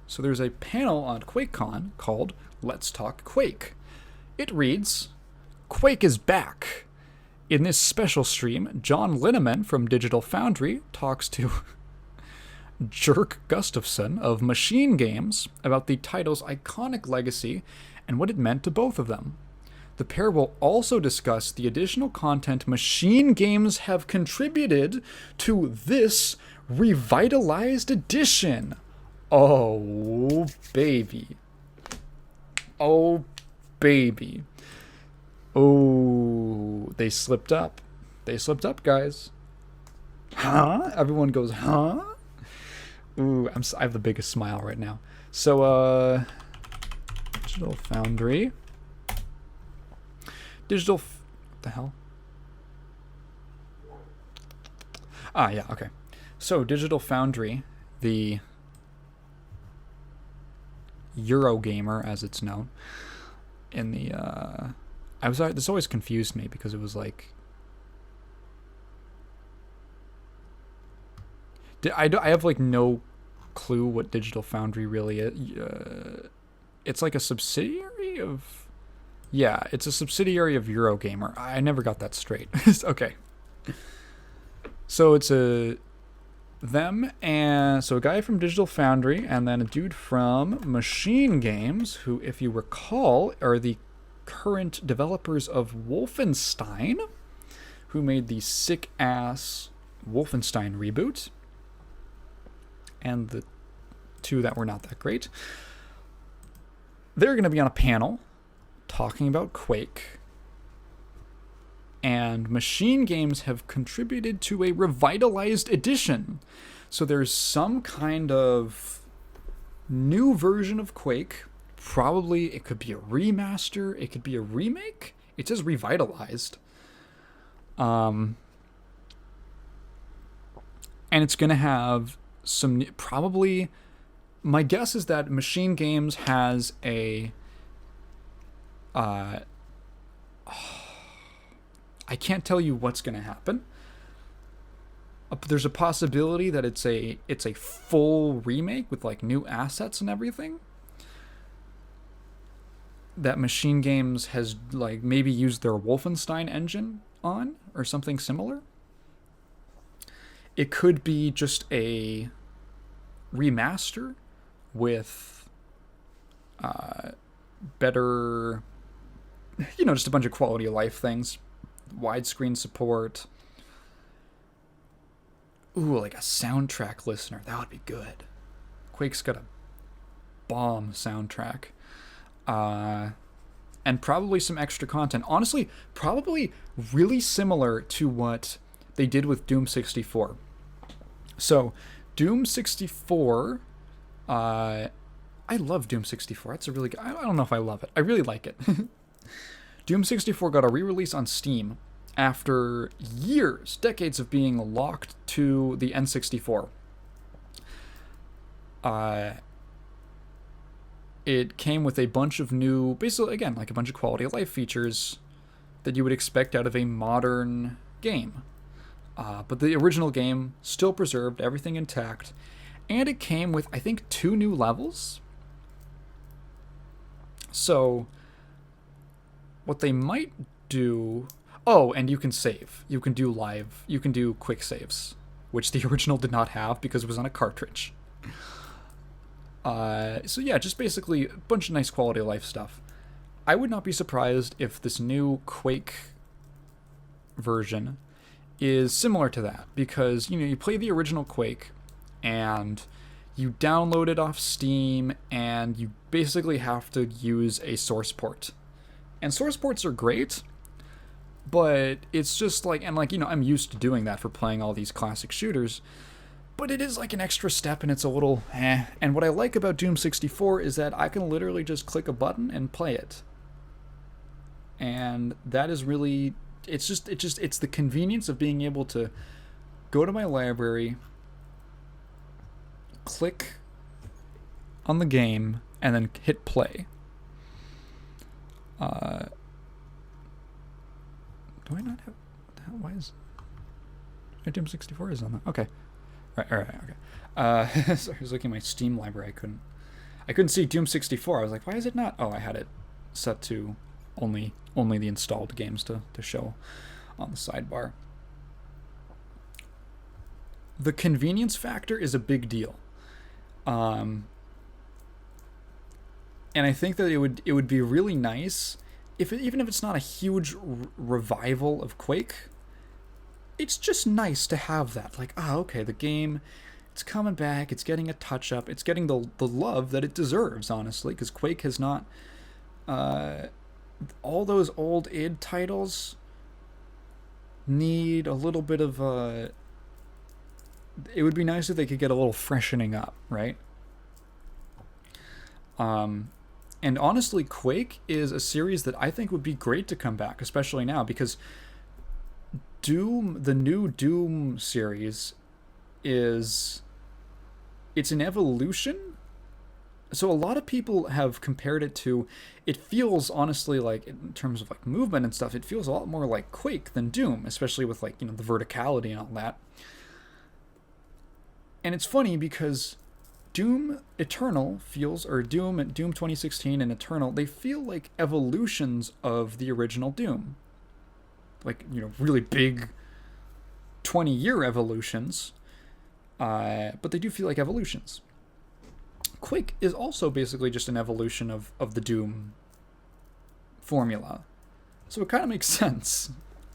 So there's a panel on QuakeCon called Let's Talk Quake. It reads, Quake is back. In this special stream, John Linneman from Digital Foundry talks to Jerk Gustafson of Machine Games about the title's iconic legacy and what it meant to both of them. The pair will also discuss the additional content Machine Games have contributed to this revitalized edition. Oh, baby. Oh, baby. Oh, they slipped up. They slipped up, guys. Huh? Everyone goes, huh? Ooh, I have the biggest smile right now. So, Digital Foundry. What the hell? Ah, yeah, okay. So, Digital Foundry, the Eurogamer, as it's known, in the, this always confused me because it was like, I have like no clue what Digital Foundry really is. It's like a subsidiary of, yeah, it's a subsidiary of Eurogamer. I never got that straight. Okay. So it's them, and so a guy from Digital Foundry, and then a dude from Machine Games, who, if you recall, are the current developers of Wolfenstein, who made the sick-ass Wolfenstein reboot, and the two that were not that great. They're going to be on a panel talking about Quake, and Machine Games have contributed to a revitalized edition. So there's some kind of new version of Quake. Probably it could be a remaster, it could be a remake. It says revitalized. And it's going to have some, probably, my guess is that Machine Games has a I can't tell you what's going to happen. There's a possibility that it's a full remake with like new assets and everything. That Machine Games has like maybe used their Wolfenstein engine on or something similar. It could be just a remaster with better, just a bunch of quality of life things, widescreen support. Ooh, like a soundtrack listener. That would be good. Quake's got a bomb soundtrack. And probably some extra content. Honestly, probably really similar to what they did with Doom 64. So, Doom 64, I love Doom 64. That's a really good, I don't know if I love it. I really like it. Doom 64 got a re-release on Steam after years, decades of being locked to the N64. It came with a bunch of new, basically, again, like a bunch of quality of life features that you would expect out of a modern game. But the original game still preserved, everything intact. And it came with, I think, 2 new levels. So, what they might do... Oh, and you can save. You can do quick saves, which the original did not have because it was on a cartridge. So yeah, just basically a bunch of nice quality of life stuff. I would not be surprised if this new Quake version is similar to that, because, you play the original Quake and you download it off Steam and you basically have to use a source port. And source ports are great, but it's just like, and like, I'm used to doing that for playing all these classic shooters, but it is like an extra step and it's a little eh. And what I like about Doom 64 is that I can literally just click a button and play it. And that is really, it's the convenience of being able to go to my library, click on the game, and then hit play. Do I not have, what the hell, why is, Doom 64 is on that, okay. Right, okay. So I was looking at my Steam library. I couldn't see Doom 64. I was like, why is it not? Oh, I had it set to only the installed games to show on the sidebar. The convenience factor is a big deal. And I think that it would be really nice even if it's not a huge revival of Quake. It's just nice to have that. Like, okay, the game, it's coming back, it's getting a touch-up, it's getting the love that it deserves, honestly, because Quake has not... all those old id titles need a little bit of... it would be nice if they could get a little freshening up, right? And honestly, Quake is a series that I think would be great to come back, especially now, because... the new Doom series it's an evolution. So a lot of people have compared it to, it feels honestly like, in terms of like movement and stuff, it feels a lot more like Quake than Doom, especially with like, the verticality and all that. And it's funny because Doom Eternal feels, or Doom 2016 and Eternal, they feel like evolutions of the original Doom. Like, really big 20-year evolutions, but they do feel like evolutions. Quake is also basically just an evolution of the Doom formula, so it kind of makes sense,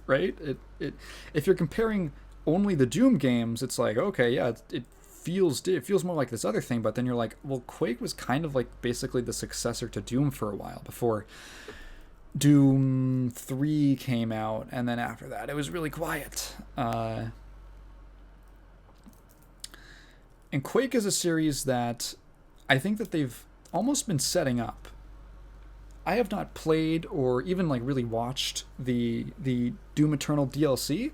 right? It if you're comparing only the Doom games, it's like, okay, yeah, it feels more like this other thing, but then you're like, well, Quake was kind of like basically the successor to Doom for a while before Doom 3 came out, and then after that it was really quiet. And Quake is a series that I think that they've almost been setting up. I have not played or even like really watched the Doom Eternal DLC,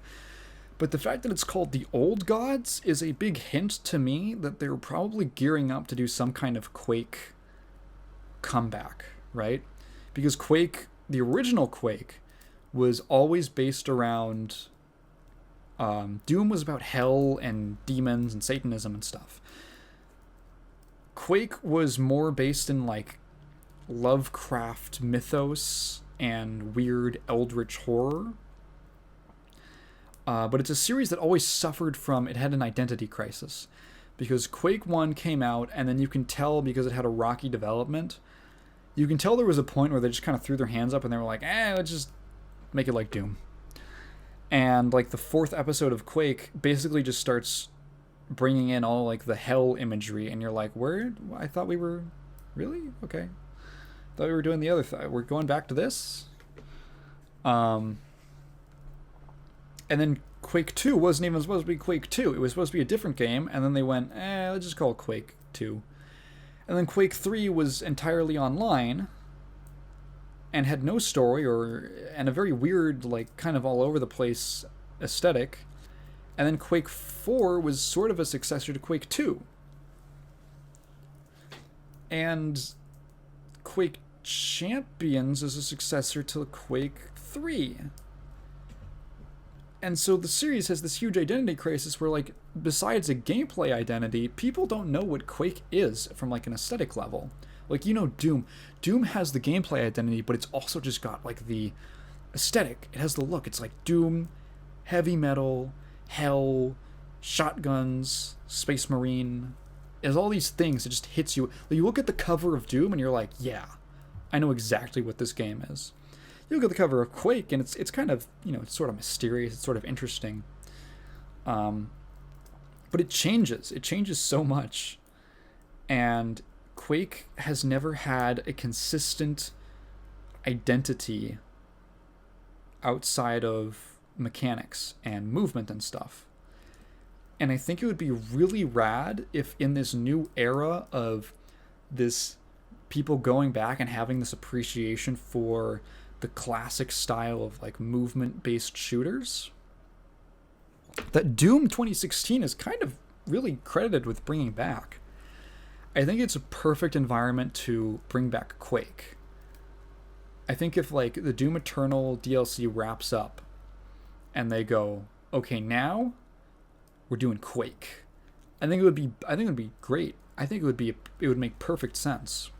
but the fact that it's called The Old Gods is a big hint to me that they're probably gearing up to do some kind of Quake comeback, right? Because Quake, the original Quake, was always based around... Doom was about hell and demons and Satanism and stuff. Quake was more based in, like, Lovecraft mythos and weird eldritch horror. But it's a series that always suffered from... It had an identity crisis. Because Quake 1 came out, and then you can tell, because it had a rocky development... You can tell there was a point where they just kind of threw their hands up and they were like, let's just make it like Doom. And like the 4th episode of Quake basically just starts bringing in all like the hell imagery, and you're like, where? I thought we were Really? Okay. Thought we were doing the other thing. We're going back to this. And then Quake 2 wasn't even supposed to be Quake 2. It was supposed to be a different game, and then they went, let's just call it Quake 2. And then Quake 3 was entirely online and had no story and a very weird, like, kind of all over the place aesthetic. And then Quake 4 was sort of a successor to Quake 2. And Quake Champions is a successor to Quake 3. And so the series has this huge identity crisis where, like, besides a gameplay identity, people don't know what Quake is from, like, an aesthetic level. Like, you know, Doom. Doom has the gameplay identity, but it's also just got, like, the aesthetic. It has the look. It's like Doom, heavy metal, hell, shotguns, Space Marine. It has all these things that just hits you. Like, you look at the cover of Doom and you're like, yeah, I know exactly what this game is. You look at the cover of Quake, and it's kind of, you know, it's sort of mysterious, it's sort of interesting. But it changes. It changes so much. And Quake has never had a consistent identity outside of mechanics and movement and stuff. And I think it would be really rad if in this new era of this people going back and having this appreciation for the classic style of, like, movement-based shooters, that Doom 2016 is kind of really credited with bringing back. I think it's a perfect environment to bring back Quake. I think if, like, the Doom Eternal DLC wraps up and they go, okay, now we're doing Quake, I think it would be great. I think it would make perfect sense.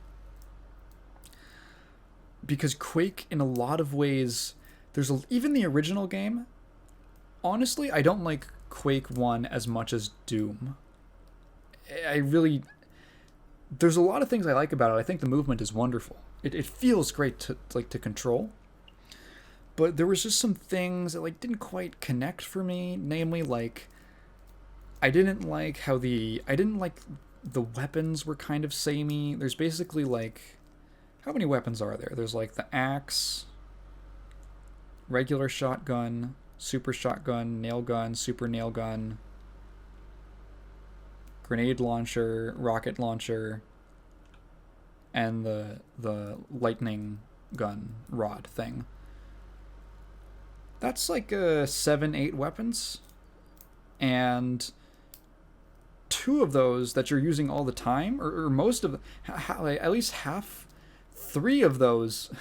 Because Quake, in a lot of ways, even the original game, honestly, I don't like Quake 1 as much as Doom. There's a lot of things I like about it. I think the movement is wonderful. It feels great to control. But there was just some things that, like, didn't quite connect for me. Namely, like, I didn't like the weapons were kind of samey. There's basically, like, how many weapons are there? There's, like, the axe, regular shotgun, super shotgun, nail gun, super nail gun, grenade launcher, rocket launcher, and the lightning gun rod thing. That's like 7-8 weapons, and 2 of those that you're using all the time, or most of them, at least half, 3 of those,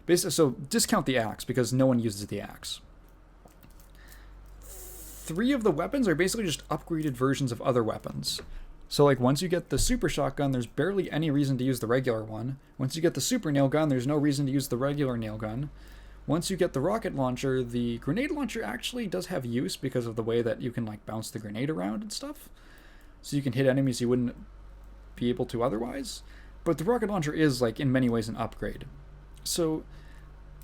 basically. So discount the axe because no one uses the axe. 3 of the weapons are basically just upgraded versions of other weapons. So, like, once you get the super shotgun, there's barely any reason to use the regular one. Once you get the super nail gun, there's no reason to use the regular nail gun. Once you get the rocket launcher, the grenade launcher actually does have use because of the way that you can, like, bounce the grenade around and stuff. So you can hit enemies you wouldn't be able to otherwise. But the rocket launcher is, like, in many ways an upgrade. So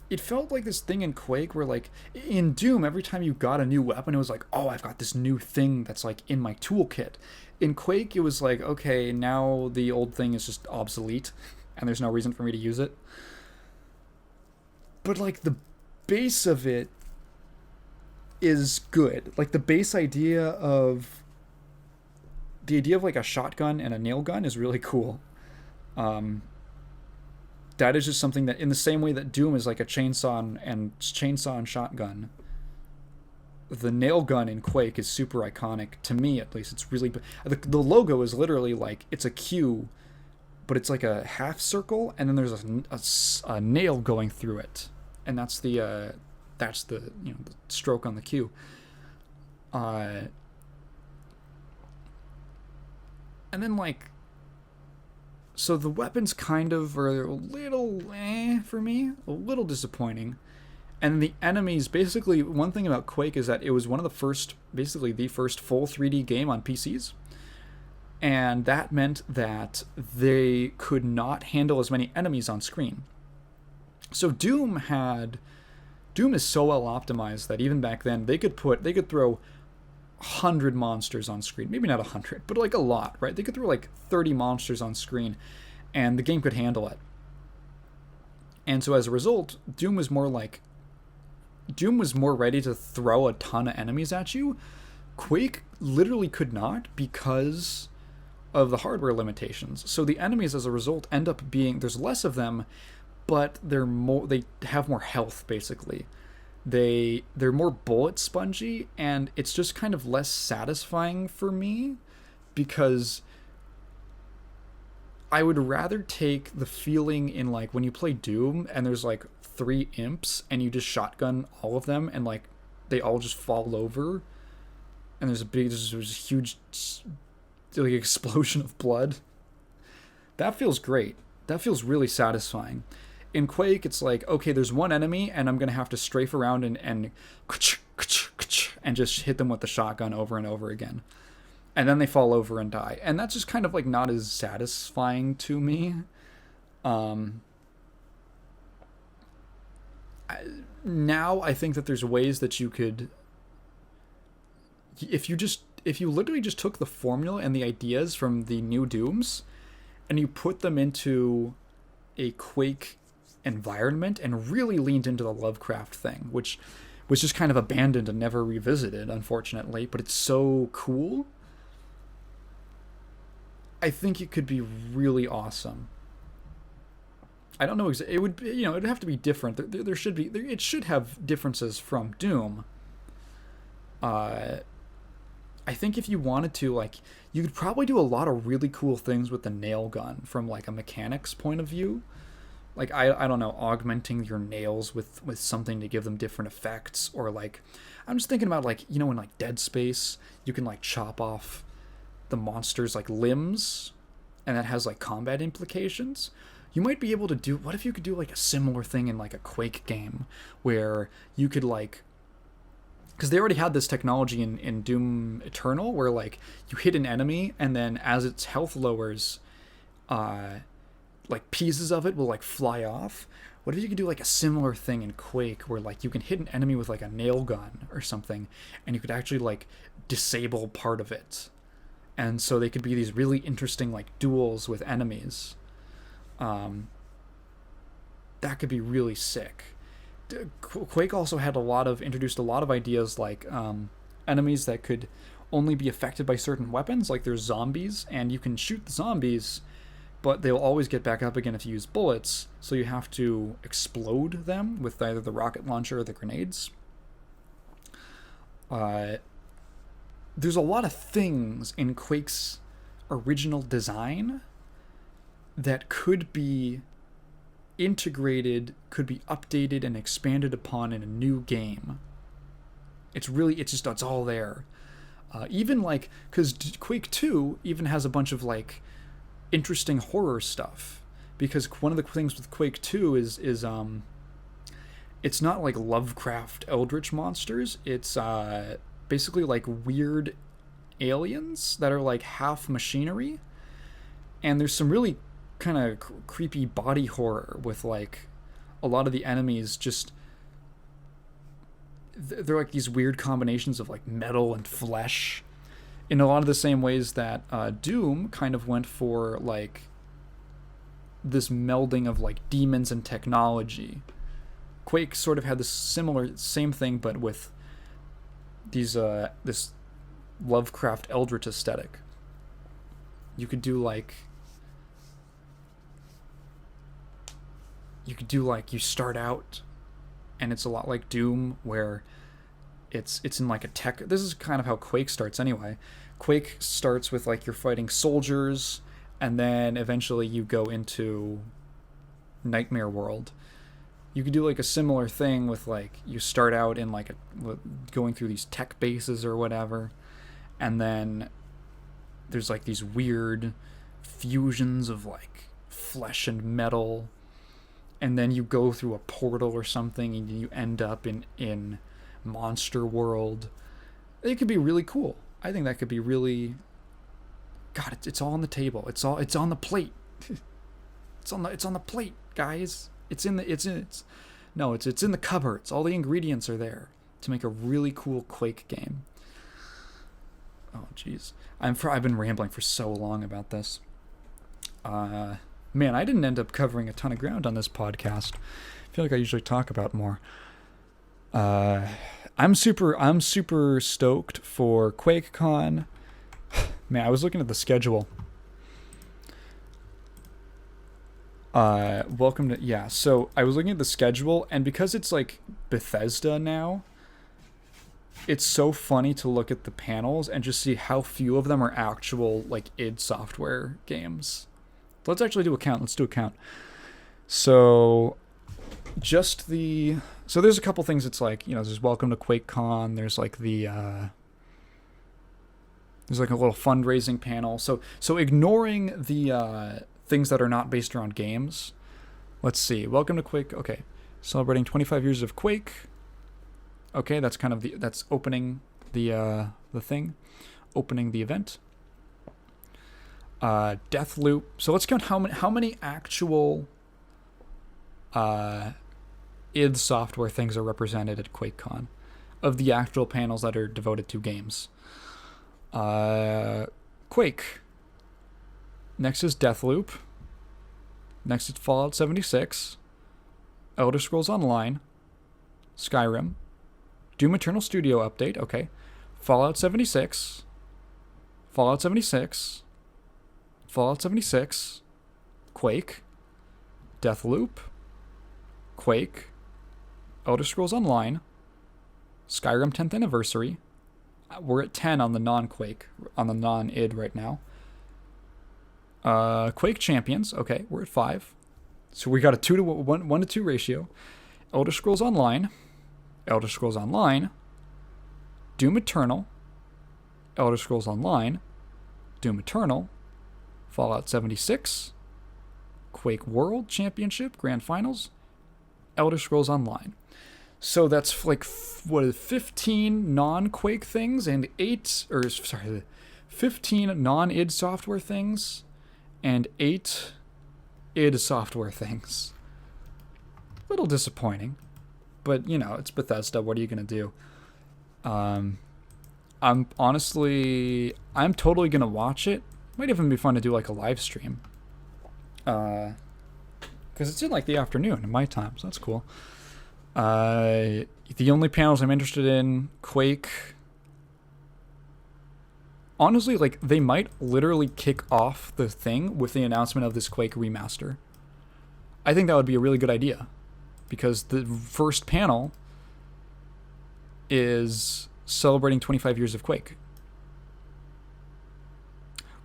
it felt like this thing in Quake where, like, in Doom, every time you got a new weapon, it was like, oh, I've got this new thing that's, like, in my toolkit. In Quake, it was like, okay, now the old thing is just obsolete, and there's no reason for me to use it. But, like, the base of it is good. Like, the base idea of like, a shotgun and a nail gun is really cool. That is just something that, in the same way that Doom is like a chainsaw and shotgun, the nail gun in Quake is super iconic, to me at least. It's really, the logo is literally like, it's a Q, but it's like a half circle, and then there's a nail going through it, and that's the the stroke on the Q. And then, like, so the weapons kind of are a little for me, a little disappointing. And the enemies, basically, one thing about Quake is that it was one of the first, basically the first full 3D game on PCs. And that meant that they could not handle as many enemies on screen. So Doom is so well optimized that even back then they could throw 100 monsters on screen. Maybe not 100, but like a lot, right? They could throw like 30 monsters on screen, and the game could handle it. And so as a result, Doom was more ready to throw a ton of enemies at you. Quake literally could not because of the hardware limitations. So the enemies as a result end up being, there's less of them, but they have more health basically. They're more bullet spongy, and it's just kind of less satisfying for me because I would rather take the feeling in like when you play Doom and there's like 3 imps and you just shotgun all of them and like they all just fall over and there's a huge like explosion of blood. That feels great. That feels really satisfying. In Quake, it's like, okay, there's one enemy and I'm gonna have to strafe around and just hit them with the shotgun over and over again. And then they fall over and die. And that's just kind of like not as satisfying to me. Now I think that there's ways that you could, if you literally just took the formula and the ideas from the new Dooms and you put them into a Quake environment and really leaned into the Lovecraft thing, which was just kind of abandoned and never revisited, unfortunately, but it's so cool. I think it could be really awesome. I don't know it would be, it'd have to be different. There should be it should have differences from Doom. I think if you wanted to, like, you could probably do a lot of really cool things with the nail gun from like a mechanics point of view. Like I don't know, augmenting your nails with something to give them different effects, or like I'm just thinking about like, in like Dead Space, you can like chop off the monster's like limbs and that has like combat implications. You might be able to do, what if you could do like a similar thing in like a Quake game where you could like, because they already had this technology in Doom Eternal where like you hit an enemy and then as its health lowers, like pieces of it will like fly off. What if you could do like a similar thing in Quake where like you can hit an enemy with like a nail gun or something and you could actually like disable part of it, and so they could be these really interesting like duels with enemies. That could be really sick. Quake also had introduced a lot of ideas like enemies that could only be affected by certain weapons. Like there's zombies and you can shoot the zombies, but they'll always get back up again if you use bullets, so you have to explode them with either the rocket launcher or the grenades. There's a lot of things in Quake's original design that could be integrated, could be updated and expanded upon in a new game. It's all there. Even like, because Quake 2 even has a bunch of like interesting horror stuff, because one of the things with Quake 2 is it's not like Lovecraft eldritch monsters. It's basically like weird aliens that are like half machinery, and there's some really kind of creepy body horror with like a lot of the enemies just they're like these weird combinations of like metal and flesh in a lot of the same ways that Doom kind of went for like this melding of like demons and technology. Quake sort of had this same thing, but with these this Lovecraft eldritch aesthetic. You could do like you start out and it's a lot like Doom where it's in like a tech, this is kind of how Quake starts anyway. Quake starts with like you're fighting soldiers, and then eventually you go into Nightmare World. You could do like a similar thing with like you start out in like going through these tech bases or whatever, and then there's like these weird fusions of like flesh and metal, and then you go through a portal or something and you end up in Monster World. It could be really cool. I think that could be really, God, it's all on the table. It's on the plate. It's on the plate, guys. It's in the cupboards. All the ingredients are there to make a really cool Quake game. Oh jeez. I've been rambling for so long about this. Man, I didn't end up covering a ton of ground on this podcast. I feel like I usually talk about more. I'm super stoked for QuakeCon. Man, I was looking at the schedule. So I was looking at the schedule, and because it's like Bethesda now, it's so funny to look at the panels and just see how few of them are actual like id Software games. Let's actually do a count. Let's do a count. So there's a couple things. It's like, there's Welcome to QuakeCon. There's like there's like a little fundraising panel. So ignoring the things that are not based around games. Let's see. Welcome to Quake. Okay, celebrating 25 years of Quake. Okay, that's kind of that's opening the thing, opening the event. Deathloop. So let's count how many actual id Software things are represented at QuakeCon of the actual panels that are devoted to games. Quake. Next is Deathloop. Next is Fallout 76. Elder Scrolls Online. Skyrim. Doom Eternal Studio Update. Okay. Fallout 76. Fallout 76. Fallout 76. Quake. Deathloop. Quake. Elder Scrolls Online. Skyrim 10th Anniversary. We're at 10 on the non-Quake, on the non-id right now. Quake Champions. Okay, we're at 5. So we got a 1 to 2 ratio. Elder Scrolls Online. Elder Scrolls Online. Doom Eternal. Elder Scrolls Online. Doom Eternal. Fallout 76. Quake World Championship Grand Finals. Elder Scrolls Online. So that's like 15 non-Quake things and 15 non-id Software things and 8 id Software things. A little disappointing, but it's Bethesda. What are you gonna do? I'm totally gonna watch it. Might even be fun to do like a live stream. Because it's in like the afternoon in my time, so that's cool. The only panels I'm interested in, Quake. Honestly, like, they might literally kick off the thing with the announcement of this Quake remaster. I think that would be a really good idea, because the first panel is celebrating 25 years of Quake.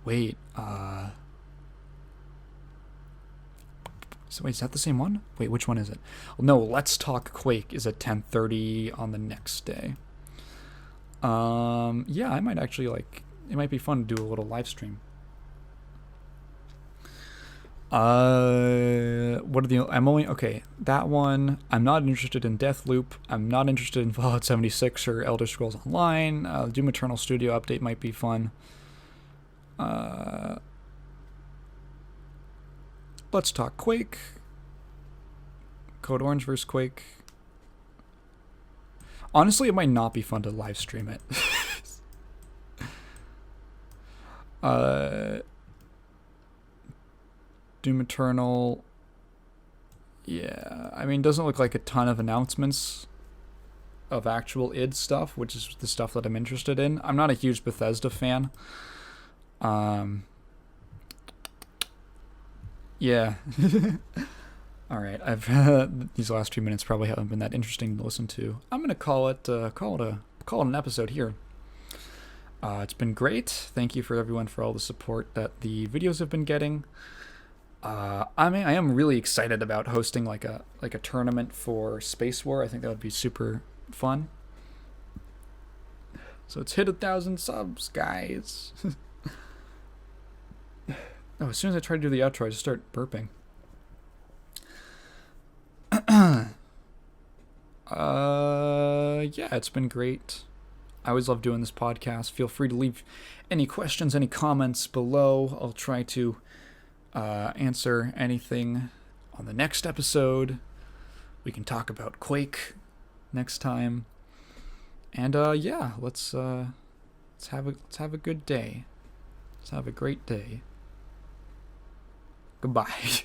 Wait, so wait, is that the same one? Wait, which one is it? No, Let's Talk Quake is at 10:30 on the next day. Yeah, I might actually it might be fun to do a little live stream. That one. I'm not interested in Deathloop. I'm not interested in Fallout 76 or Elder Scrolls Online. Doom Eternal Studio Update might be fun. Let's Talk Quake. Code Orange vs. Quake. Honestly, it might not be fun to live stream it. Doom Eternal. Yeah, I mean, doesn't look like a ton of announcements of actual id stuff, which is the stuff that I'm interested in. I'm not a huge Bethesda fan. Yeah. All right. These last few minutes probably haven't been that interesting to listen to. I'm gonna call it an episode here. It's been great. Thank you for everyone for all the support that the videos have been getting. I am really excited about hosting like a tournament for Space War. I think that would be super fun. So it's hit 1,000 subs, guys. Oh, as soon as I try to do the outro, I just start burping. Yeah, it's been great. I always love doing this podcast. Feel free to leave any questions, any comments below. I'll try to answer anything on the next episode. We can talk about Quake next time. And yeah, let's have a good day. Let's have a great day. Goodbye.